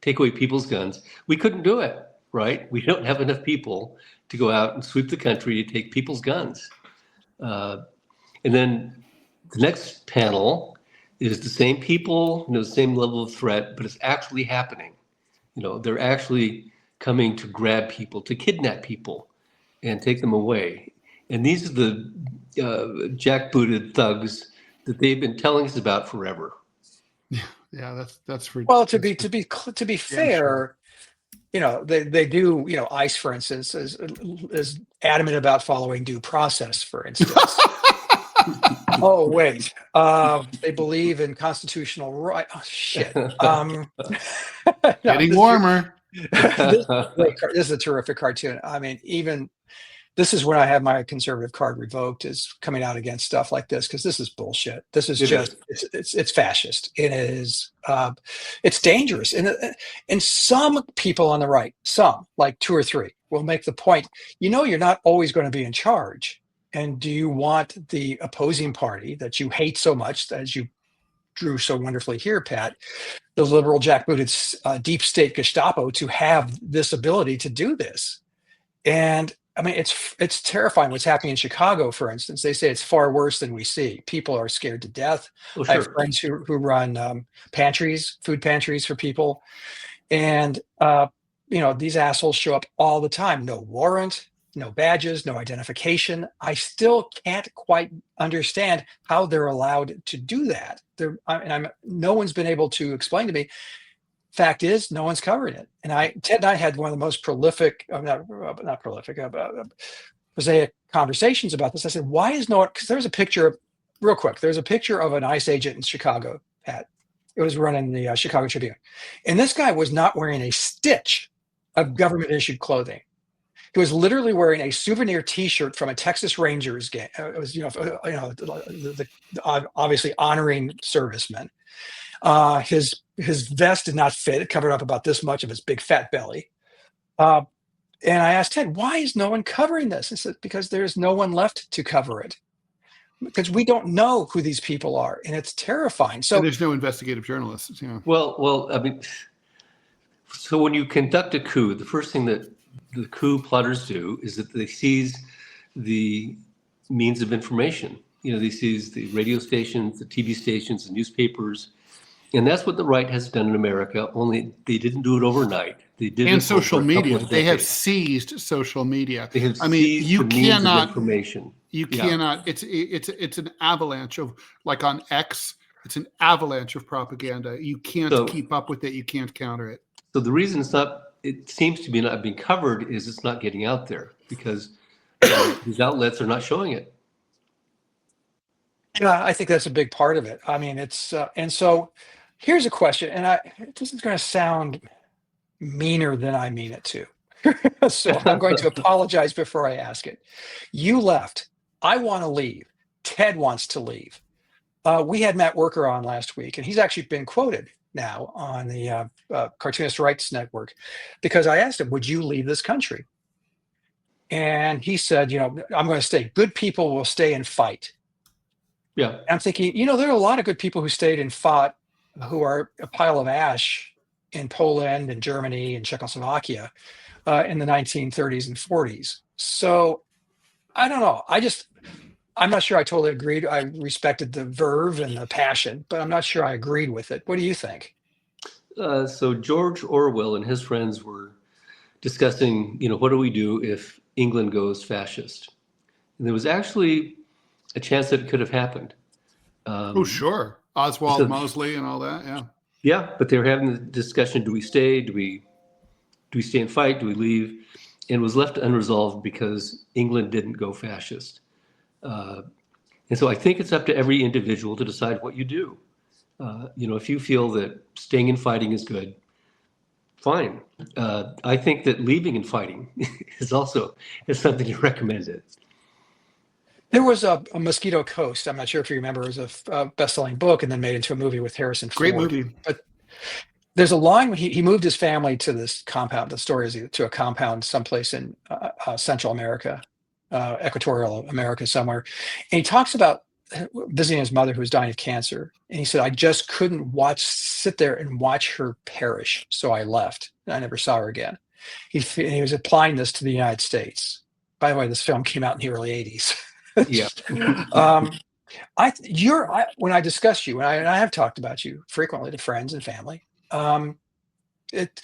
take away people's guns, we couldn't do it, right? We don't have enough people to go out and sweep the country to take people's guns. And then the next panel is the same people, you know, the same level of threat, but it's actually happening. You know, they're actually coming to grab people, to kidnap people and take them away. And these are the jackbooted thugs that they've been telling us about forever. Yeah, that's for, well, to be fair, you know, they do, you know, ICE, for instance, is adamant about following due process, for instance. Oh, wait. They believe in constitutional right. Oh, shit. Getting warmer. This is a terrific cartoon. I mean, even this is when I have my conservative card revoked, is coming out against stuff like this, because this is bullshit. This is it's fascist. It is it's dangerous. And some people on the right, some like 2 or 3, will make the point, you know, you're not always going to be in charge. And do you want the opposing party that you hate so much, as you drew so wonderfully here, Pat, the liberal jackbooted deep state Gestapo to have this ability to do this. And I mean, it's terrifying what's happening in Chicago, for instance. They say it's far worse than we see. People are scared to death. Well, I have sure. friends who run food pantries for people. And, these assholes show up all the time. No warrant, no badges, no identification. I still can't quite understand how they're allowed to do that. No one's been able to explain to me. Fact is, no one's covering it. And Ted and I had one of the most prolific, not prolific, prosaic conversations about this. I said, why is no one, because there's a picture, real quick, there's a picture of an ICE agent in Chicago, Pat. It was running the Chicago Tribune. And this guy was not wearing a stitch of government issued clothing. He was literally wearing a souvenir T-shirt from a Texas Rangers game. It was, obviously honoring servicemen. His vest did not fit. It covered up about this much of his big fat belly. And I asked Ted, why is no one covering this? He said, because there's no one left to cover it. Because we don't know who these people are, and it's terrifying. So and there's no investigative journalists. Well, I mean, so when you conduct a coup, the first thing that the coup plotters do is that they seize the means of information. They seize the radio stations, the TV stations, the newspapers. And that's what the right has done in America, only they didn't do it overnight. They did And it social over a couple media. of They have decades. seized social media. They have I mean, seized you the means of cannot information. You Yeah. cannot. It's an avalanche of, like on X. It's an avalanche of propaganda. You can't keep up with it. You can't counter it. So the reason it seems to be not being covered is it's not getting out there because these outlets are not showing it. yeah, I think that's a big part of it. I mean, it's and so here's a question, and this is going to sound meaner than I mean it to. So I'm going to apologize before I ask it. You left. I want to leave. Ted wants to leave. We had Matt Worker on last week, and he's actually been quoted now on the Cartoonist Rights Network because I asked him, would you leave this country? And he said, I'm going to stay. Good people will stay and fight. Yeah. And I'm thinking, there are a lot of good people who stayed and fought who are a pile of ash in Poland and Germany and Czechoslovakia in the 1930s and 40s. So I don't know. I'm not sure I totally agreed. I respected the verve and the passion, but I'm not sure I agreed with it. What do you think? So George Orwell and his friends were discussing, what do we do if England goes fascist? And there was actually a chance that it could have happened. Oh, sure. Oswald Mosley and all that. Yeah. Yeah, but they were having the discussion: do we stay? Do we stay and fight? Do we leave? And it was left unresolved because England didn't go fascist. And so I think it's up to every individual to decide what you do. If you feel that staying and fighting is good, fine. I think that leaving and fighting is something you recommended. There was a Mosquito Coast. I'm not sure if you remember. It was a best-selling book and then made into a movie with Harrison Ford. Great movie. But there's a line when he moved his family to this compound. The story is to a compound someplace in Central America, Equatorial America somewhere. And he talks about visiting his mother who was dying of cancer. And he said, I just couldn't sit there and watch her perish. So I left. And I never saw her again. He was applying this to the United States. By the way, this film came out in the early 80s. Yeah. When I discuss you, and I have talked about you frequently to friends and family, it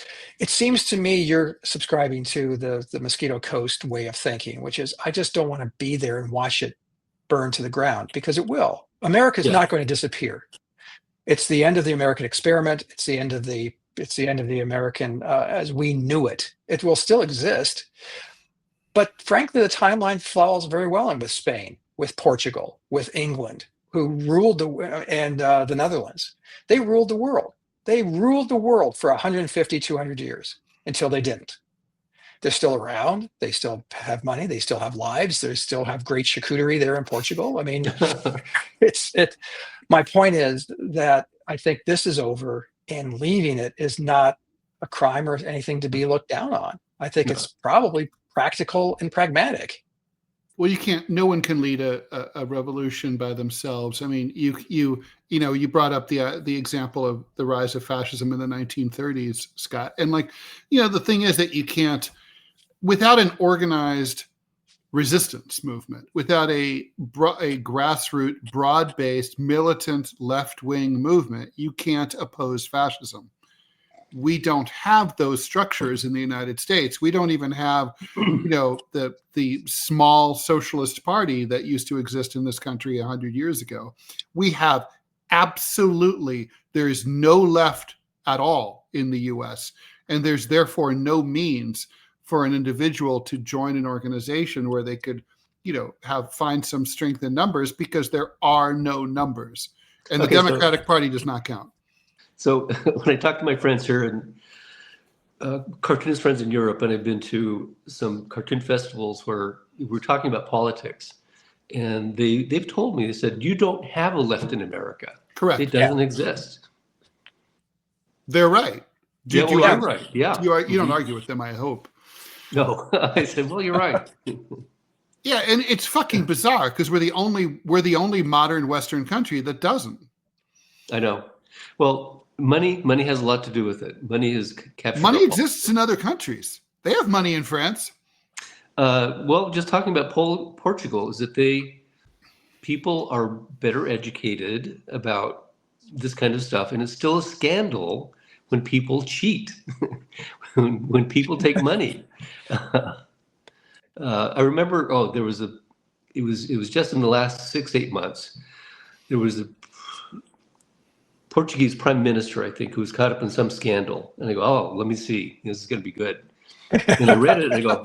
seems to me you're subscribing to the Mosquito Coast way of thinking, which is I just don't want to be there and watch it burn to the ground because it will. America is not going to disappear. It's the end of the American experiment. It's the end of the American as we knew it. It will still exist. But frankly, the timeline falls very well in with Spain, with Portugal, with England, who ruled and the Netherlands. They ruled the world. They ruled the world for 150, 200 years until they didn't. They're still around. They still have money. They still have lives. They still have great charcuterie there in Portugal. I mean, my point is that I think this is over, and leaving it is not a crime or anything to be looked down on. I think it's probably practical and pragmatic. Well, you can't. No one can lead a revolution by themselves. I mean, you brought up the example of the rise of fascism in the 1930s, Scott, and the thing is that you can't, without an organized resistance movement, without a grassroots, broad-based, militant left-wing movement, you can't oppose fascism. We don't have those structures in the United States. We don't even have, the small socialist party that used to exist in this country 100 years ago. We have there is no left at all in the US, and there's therefore no means for an individual to join an organization where they could, find some strength in numbers, because there are no numbers, and the Democratic Party does not count. So when I talk to my friends here and cartoonist friends in Europe, and I've been to some cartoon festivals where we're talking about politics, and they've told me, they said, you don't have a left in America. Correct. It doesn't exist. They're right. I'm right. Yeah. You don't argue with them, I hope. No, I said, well, you're right. Yeah, and it's fucking bizarre, because we're the only modern Western country that doesn't. I know. Well, money has a lot to do with it. Money is captured. Money exists in other countries. They have money in France. Well, just talking about Portugal is that people are better educated about this kind of stuff, and it's still a scandal when people cheat, when people take money. I remember. It was just in the last 6-8 months. There was a Portuguese prime minister, I think, who was caught up in some scandal. And I go, oh, let me see. This is going to be good. And I read it and I go,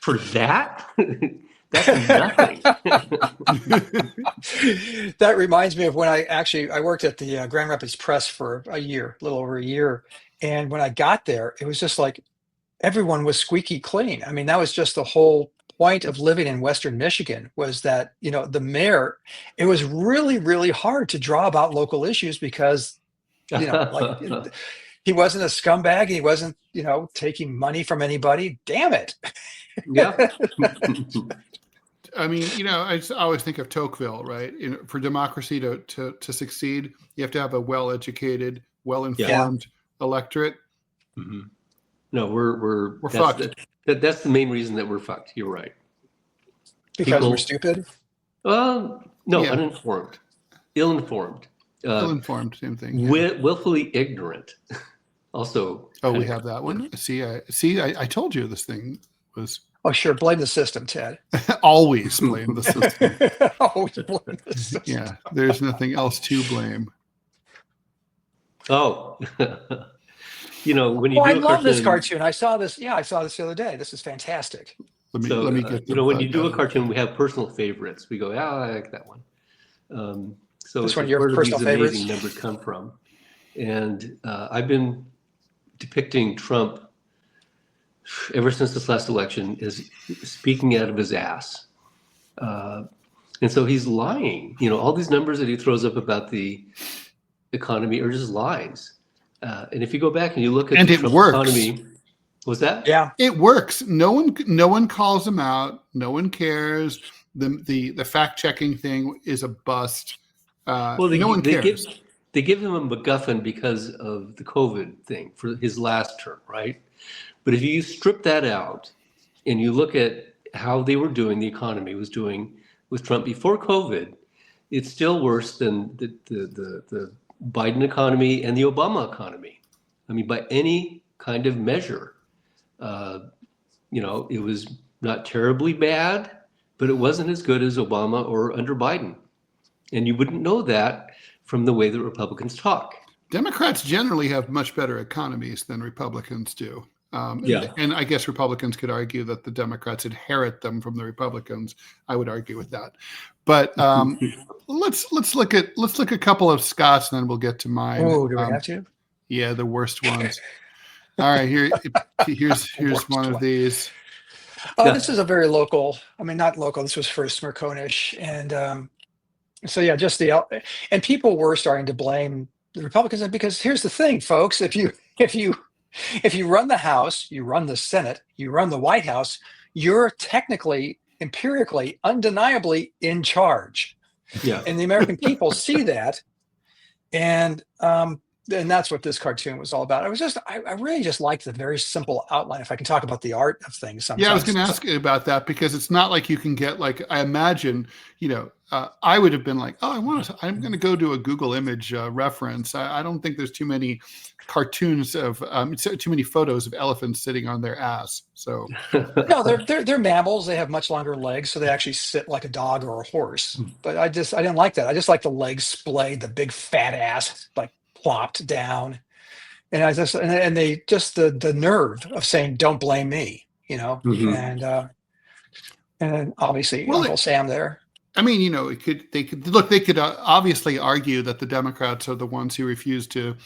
for that? That's nothing. That reminds me of when I worked at the Grand Rapids Press for a little over a year. And when I got there, it was just like everyone was squeaky clean. I mean, that was just the whole point of living in Western Michigan, was that, the mayor, it was really, really hard to draw about local issues, because, he wasn't a scumbag, and he wasn't, taking money from anybody. Damn it. Yeah. I mean, I always think of Tocqueville, right? For democracy to succeed, you have to have a well-educated, well-informed electorate. Mm-hmm. No, we're fucked. That's the main reason that we're fucked. You're right. Because we're stupid? No, yeah. Uninformed. Ill-informed. Ill-informed, same thing. Yeah. Willfully ignorant. Also. Oh, we have that one. I told you this thing was. Oh, sure. Blame the system, Ted. Always blame the system. Always blame the system. Yeah, there's nothing else to blame. Oh. When you do I love this cartoon. I saw this the other day. This is fantastic. Let me get when you do a cartoon, we have personal favorites. We go, I like that one. So this one, your personal favorites? Amazing numbers come from. And I've been depicting Trump ever since this last election as speaking out of his ass. And so he's lying. All these numbers that he throws up about the economy are just lies. And if you go back and you look at the Trump economy, was that? Yeah, it works. No one calls him out. No one cares. The fact checking thing is a bust. No one cares. They give him a MacGuffin because of the COVID thing for his last term, right? But if you strip that out and you look at how the economy was doing with Trump before COVID, it's still worse than the Biden economy and the Obama economy. I mean, by any kind of measure, it was not terribly bad, but it wasn't as good as Obama or under Biden. And you wouldn't know that from the way that Republicans talk. Democrats generally have much better economies than Republicans do. And I guess Republicans could argue that the Democrats inherit them from the Republicans. I would argue with that. But let's look at a couple of Scots, and then we'll get to mine. Oh, do we have to? Yeah, the worst ones. All right, here's one of these. This is a very local. I mean, not local. This was for Smirkonish, and so yeah, just and people were starting to blame the Republicans, because here's the thing, folks: if you run the House, you run the Senate, you run the White House, you're technically empirically, undeniably in charge. Yeah. And the American people see that. And that's what this cartoon was all about. I really just liked the very simple outline. If I can talk about the art of things sometimes. Yeah, I was going to ask you about that, because it's not like you can get, like, I imagine, I would have been like, oh, I'm going to go to a Google image reference. I don't think there's too many cartoons of too many photos of elephants sitting on their ass. So no, they're mammals. They have much longer legs, so they actually sit like a dog or a horse. But I didn't like that. I just like the legs splayed, the big fat ass like plopped down, and they just the nerve of saying, "Don't blame me," and then obviously Uncle Sam there. I mean, they could obviously argue that the Democrats are the ones who refuse to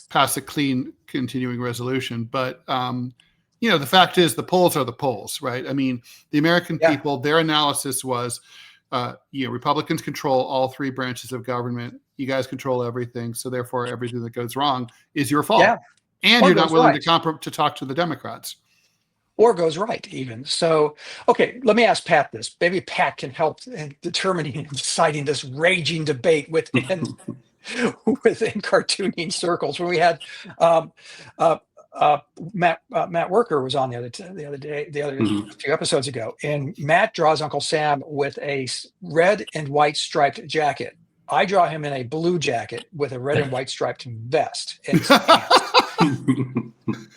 pass a clean continuing resolution. But, the fact is the polls are the polls, right? I mean, the American people, their analysis was, Republicans control all three branches of government. You guys control everything. So therefore, everything that goes wrong is your fault. Yeah. And you're not willing to talk to the Democrats. Or goes right, even. So, okay, let me ask Pat this. Maybe Pat can help in determining and deciding this raging debate within cartooning circles. When we had Matt Worker was on the other few episodes ago, and Matt draws Uncle Sam with a red and white striped jacket. I draw him in a blue jacket with a red and white striped vest and pants.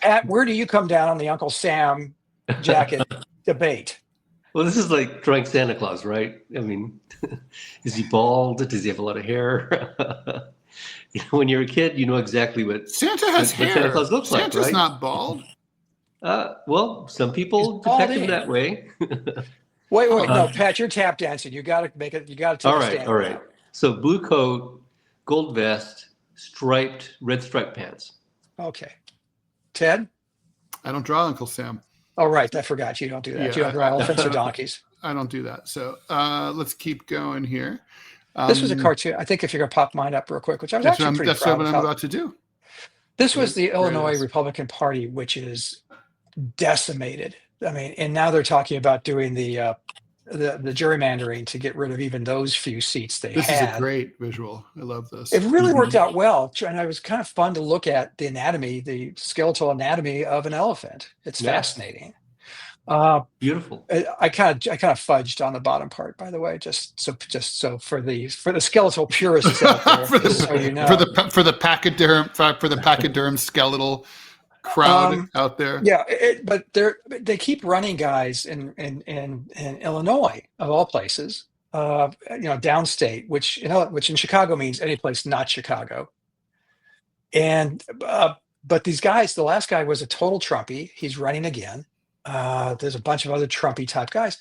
Pat, where do you come down on the Uncle Sam jacket debate? Well, this is like drawing Santa Claus, right? I mean, is he bald? Does he have a lot of hair? When you're a kid, you know exactly what Santa has hair. Santa Claus looks like, right? Santa's not bald. Well, some people depict him that way. Wait, no, Pat, you're tap dancing. You got to make it. You got to take a stand. All right. So blue coat, gold vest, red striped pants. Okay. Ted? I don't draw Uncle Sam. Oh, right. I forgot. You don't do that. Yeah, you don't draw elephants or donkeys. I don't do that. So let's keep going here. This was a cartoon. I think if you're going to pop mine up real quick, which I was actually pretty proud of. That's what I'm about to do. This was the Illinois Republican Party, which is decimated. I mean, and now they're talking about doing the gerrymandering to get rid of even those few seats they had. This is a great visual. I love this. It really worked out well, and it was kind of fun to look at the anatomy, the skeletal anatomy of an elephant. It's fascinating. Beautiful. I kind of fudged on the bottom part, by the way, just so for the skeletal purists out there, for the pachyderm skeletal crowd out there. Yeah, but they keep running guys in Illinois, of all places, downstate, which in Chicago means any place not Chicago. And but these guys, the last guy was a total Trumpy. He's running again. There's a bunch of other Trumpy type guys.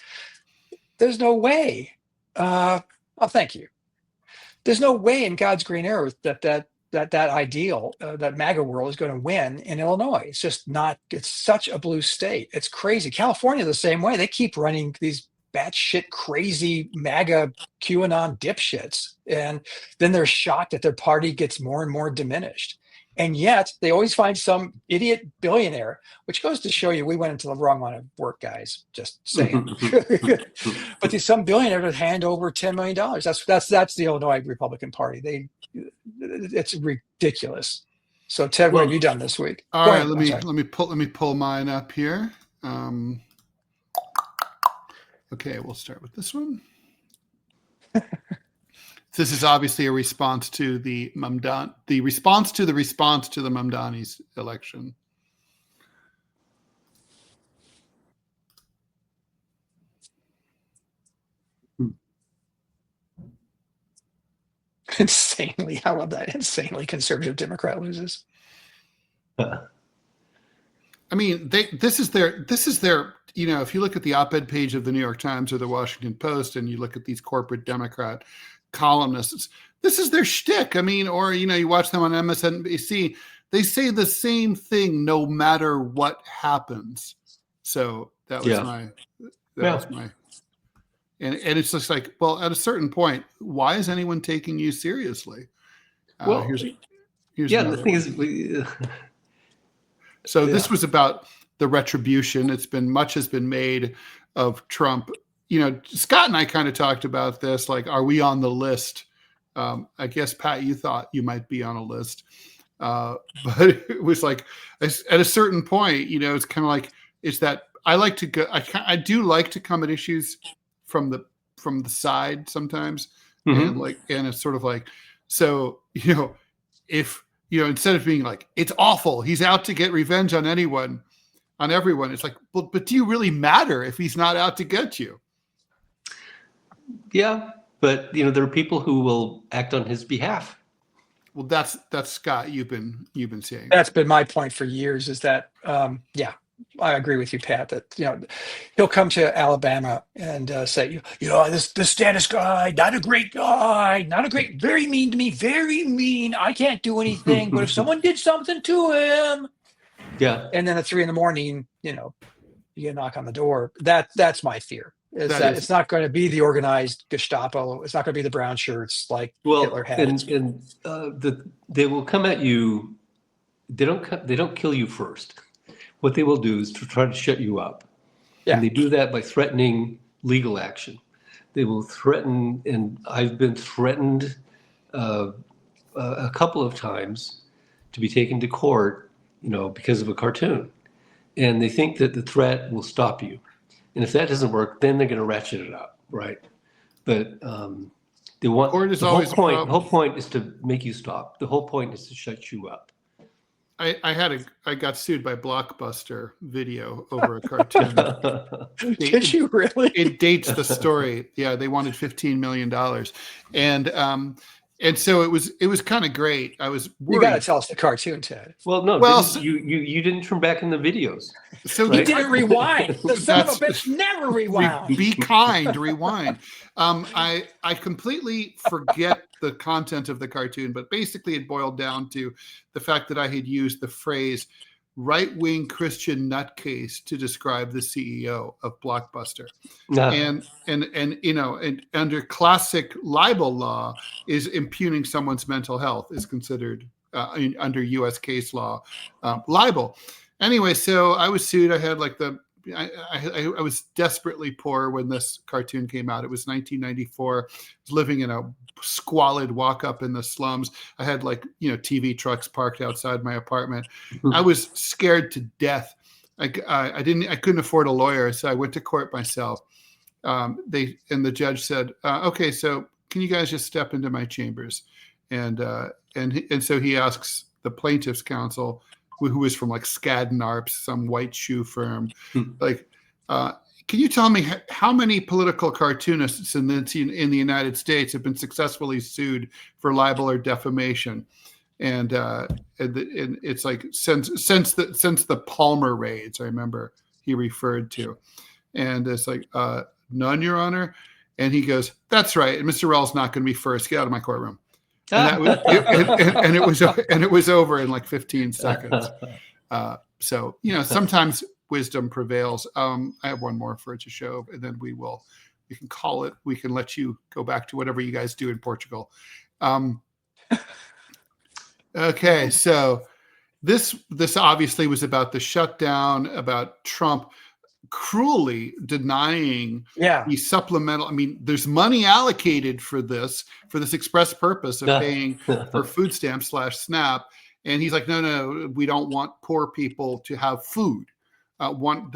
There's no way. Thank you. There's no way in God's green earth that ideal, that MAGA world is going to win in Illinois. It's just not. It's such a blue state. It's crazy. California the same way. They keep running these batshit crazy MAGA QAnon dipshits, and then they're shocked that their party gets more and more diminished. And yet they always find some idiot billionaire, which goes to show you we went into the wrong line of work, guys. Just saying. But there's some billionaire to hand over $10 million. That's the Illinois Republican Party. It's ridiculous. So Ted, what have you done this week? All right, let me pull mine up here. Okay, we'll start with this one. This is obviously a response to the response to the Mamdani's election. Insanely, I love that. Insanely conservative Democrat loses. I mean, this is their, if you look at the op-ed page of the New York Times or the Washington Post and you look at these corporate Democrat columnists, this is their shtick. I mean, or, you watch them on MSNBC, they say the same thing no matter what happens. So that was my, and it's just like, well, at a certain point, why is anyone taking you seriously? Here's the thing is, so this was about the retribution. Much has been made of Trump Scott and I kind of talked about this, like, are we on the list? I guess, Pat, you thought you might be on a list. But it was like, at a certain point, it's kind of like, it's that I like to go, I do like to come at issues from the side sometimes. And it's sort of like, so, if, instead of being like, it's awful, he's out to get revenge on everyone, it's like, well, but do you really matter if he's not out to get you? Yeah. But, there are people who will act on his behalf. Well, that's Scott. You've been saying that's been my point for years. Is that I agree with you, Pat. That he'll come to Alabama and say, this Stantis guy, not a great guy, very mean to me, very mean. I can't do anything, but if someone did something to him, yeah. And then at 3 a.m, you get a knock on the door. That's my fear. It's not going to be the organized Gestapo. It's not going to be the brown shirts like Hitler had. And they will come at you. They don't kill you first. What they will do is to try to shut you up. Yeah. And they do that by threatening legal action. They will threaten, and I've been threatened a couple of times to be taken to court, because of a cartoon. And they think that the threat will stop you. And if that doesn't work, then they're going to ratchet it up, right? But they want the whole point is to make you stop. The whole point is to shut you up. I got sued by Blockbuster Video over a cartoon. Did you really? It dates the story. Yeah, they wanted $15 million, and so it was kind of great. I was worried. You got to tell us the cartoon, Ted. Well, no, you didn't turn back in the videos. So right? You didn't rewind. The son of a bitch never rewound. Be kind, rewind. I completely forget the content of the cartoon, but basically it boiled down to the fact that I had used the phrase right-wing Christian nutcase to describe the CEO of Blockbuster. And under classic libel law is impugning someone's mental health is considered under U.S. case law libel. Anyway, so I was sued. I had I was desperately poor when this cartoon came out. It was 1994. I was living in a squalid walk-up in the slums. I had TV trucks parked outside my apartment. I was scared to death. I couldn't afford a lawyer, so I went to court myself. The judge said, "Okay, so can you guys just step into my chambers?" And so he asks the plaintiff's counsel, who was from Skadden Arps, some white shoe firm, can you tell me how many political cartoonists in the United States have been successfully sued for libel or defamation? And it's like since the Palmer raids, I remember he referred to, and it's like none, Your Honor. And he goes, "That's right. And Mr. Rall's not going to be first. Get out of my courtroom." And it was over in 15 seconds. So sometimes wisdom prevails. I have one more for it to show, and then we can call it. We can let you go back to whatever you guys do in Portugal. Okay, so this obviously was about the shutdown, about Trump cruelly denying the supplemental. I mean, there's money allocated for this express purpose of paying for food stamps /SNAP. And he's like, no, we don't want poor people to have food. The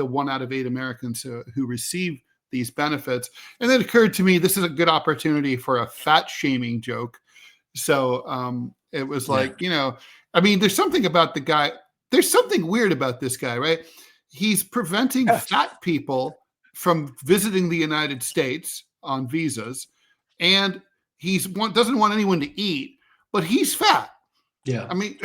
1 out of 8 Americans who receive these benefits. And then it occurred to me, this is a good opportunity for a fat shaming joke. So it was there's something about the guy. There's something weird about this guy, right? He's preventing fat people from visiting the United States on visas, and doesn't want anyone to eat, but he's fat. Yeah. I mean,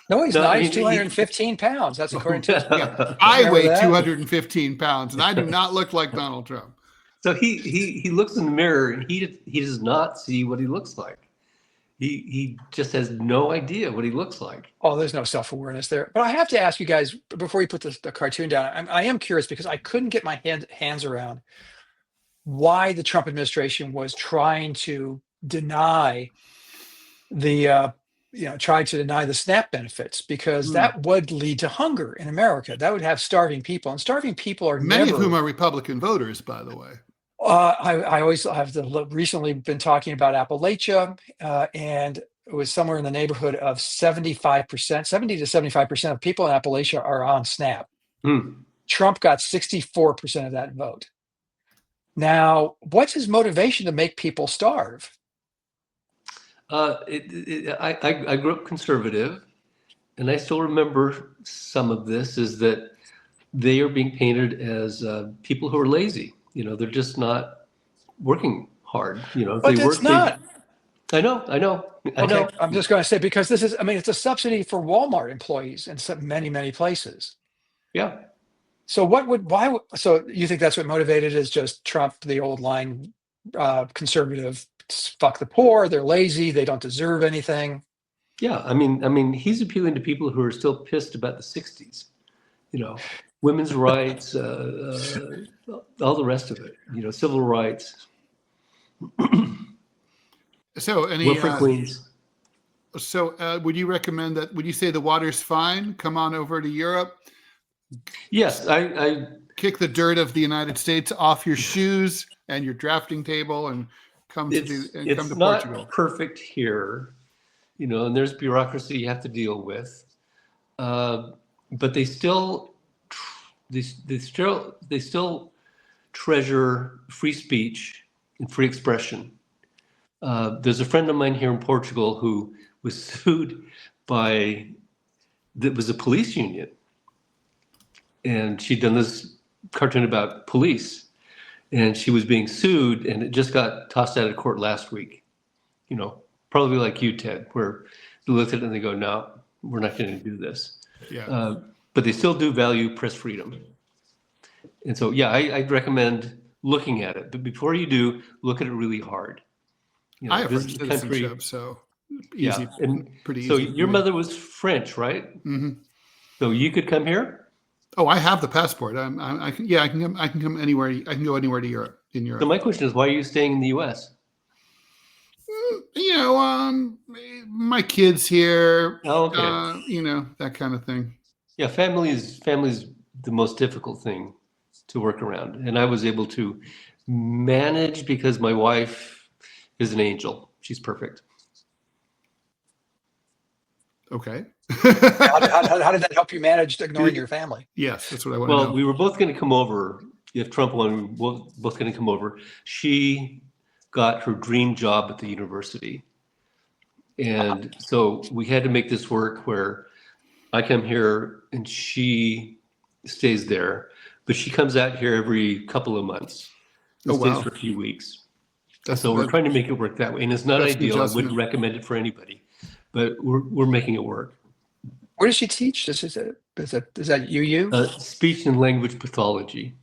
no, he's not. He's 215 pounds. That's according to I weigh 215 pounds, and I do not look like Donald Trump. So he looks in the mirror, and he does not see what he looks like. He just has no idea what he looks like. Oh, there's no self-awareness there. But I have to ask you guys, before you put the cartoon down, I am curious because I couldn't get my hands around why the Trump administration was trying to deny the SNAP benefits, because that would lead to hunger in America. That would have starving people, and starving people are many of whom are Republican voters, by the way. Recently been talking about Appalachia, and it was somewhere in the neighborhood of 75%, 70 to 75% of people in Appalachia are on SNAP. Trump got 64% of that vote. Now, what's his motivation to make people starve? I grew up conservative, and I still remember some of this is that they are being painted as people who are lazy. They're just not working hard. If But they it's work, not. I know. Okay, I'm just going to say, because it's a subsidy for Walmart employees in many, many places. Yeah. So so you think that's what motivated is just Trump, the old line, conservative, fuck the poor, they're lazy, they don't deserve anything. Yeah, I mean, he's appealing to people who are still pissed about the '60s. Women's rights, all the rest of it. Civil rights. So Welfare queens. So would you recommend that? Would you say the water's fine? Come on over to Europe. Yes, I kick the dirt of the United States off your shoes and your drafting table and come to Portugal. It's not perfect here, and there's bureaucracy you have to deal with, but they still treasure free speech and free expression. There's a friend of mine here in Portugal who was sued that was a police union, and she'd done this cartoon about police, and she was being sued, and it just got tossed out of court last week. Probably like you, Ted, where they looked at it and they go, no, we're not going to do this. Yeah. But they still do value press freedom. And so, yeah, I'd recommend looking at it. But before you do, look at it really hard. I have French citizenship, so easy, and pretty easy. So your mother was French, right? Mm-hmm. So you could come here? Oh, I have the passport. I can come anywhere. I can go anywhere to Europe. In Europe. So my question is, why are you staying in the U.S.? My kids here. Oh, okay. That kind of thing. Yeah, family's the most difficult thing to work around, and I was able to manage because my wife is an angel. She's perfect. Okay. How did that help you manage ignoring your family? Yes, that's what I want to know. Well, we were both going to come over. If Trump won, we were both going to come over. She got her dream job at the university. And so we had to make this work where I come here and she stays there. But she comes out here every couple of months and stays for a few weeks. So we're trying to make it work that way. And it's not ideal. I wouldn't recommend it for anybody. But we're making it work. Where does she teach? Is that UU? Speech and language pathology.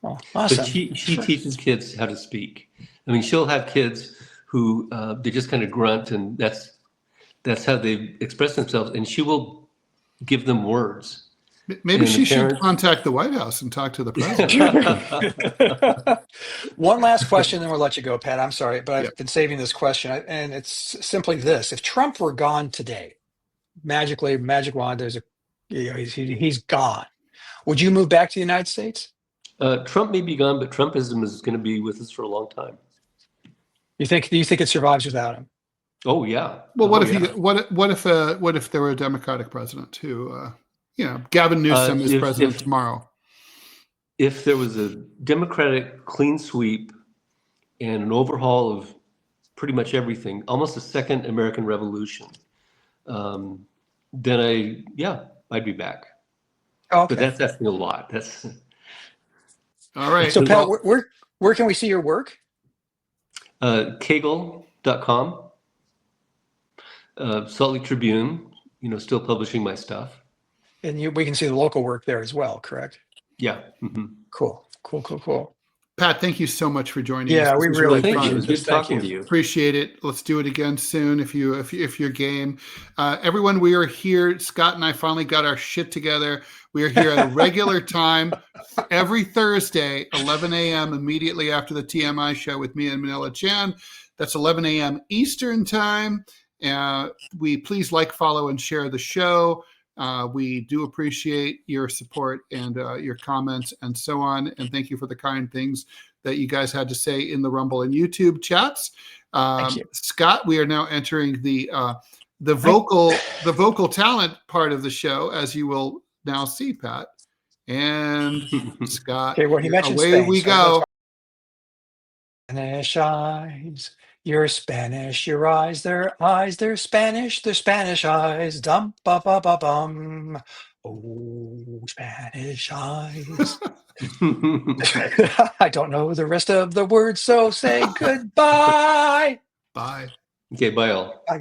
Oh, awesome. But she teaches kids how to speak. I mean, she'll have kids who they just kind of grunt, and that's how they express themselves. And she will give them words. Maybe she should contact the White House and talk to the president. One last question, then we'll let you go, Pat. I'm sorry, but I've been saving this question, and it's simply this: if Trump were gone today, magically, magic wand, he's gone, would you move back to the United States? Trump may be gone, but Trumpism is going to be with us for a long time. Do you think it survives without him? Oh yeah. Well, what if there were a Democratic president who, Gavin Newsom is president tomorrow? If there was a Democratic clean sweep and an overhaul of pretty much everything, almost a second American Revolution, then I'd be back. Oh, okay. But that's asking a lot. That's all right. So Pat, where can we see your work? Kegel.com. Salt Lake Tribune, still publishing my stuff. And we can see the local work there as well, correct? Yeah. Mm-hmm. Cool. Pat, thank you so much for joining us. Yeah, we really thank appreciate you. It was good talking to you. Appreciate it. Let's do it again soon if you're game. Everyone, we are here. Scott and I finally got our shit together. We are here at a regular time every Thursday, 11 a.m. immediately after the TMI show with me and Manila Chan. That's 11 a.m. Eastern time. We please follow, and share the show. We do appreciate your support and your comments and so on. And thank you for the kind things that you guys had to say in the Rumble and YouTube chats. Thank you. Scott, we are now entering the vocal talent part of the show, as you will now see, Pat. And Scott, Okay, well, he mentioned away Spain, we so go. Spanish eyes, you're Spanish, your eyes, they're Spanish eyes, dum ba ba ba bum. Oh, Spanish eyes. I don't know the rest of the words, so say goodbye. Bye. Okay, bye all.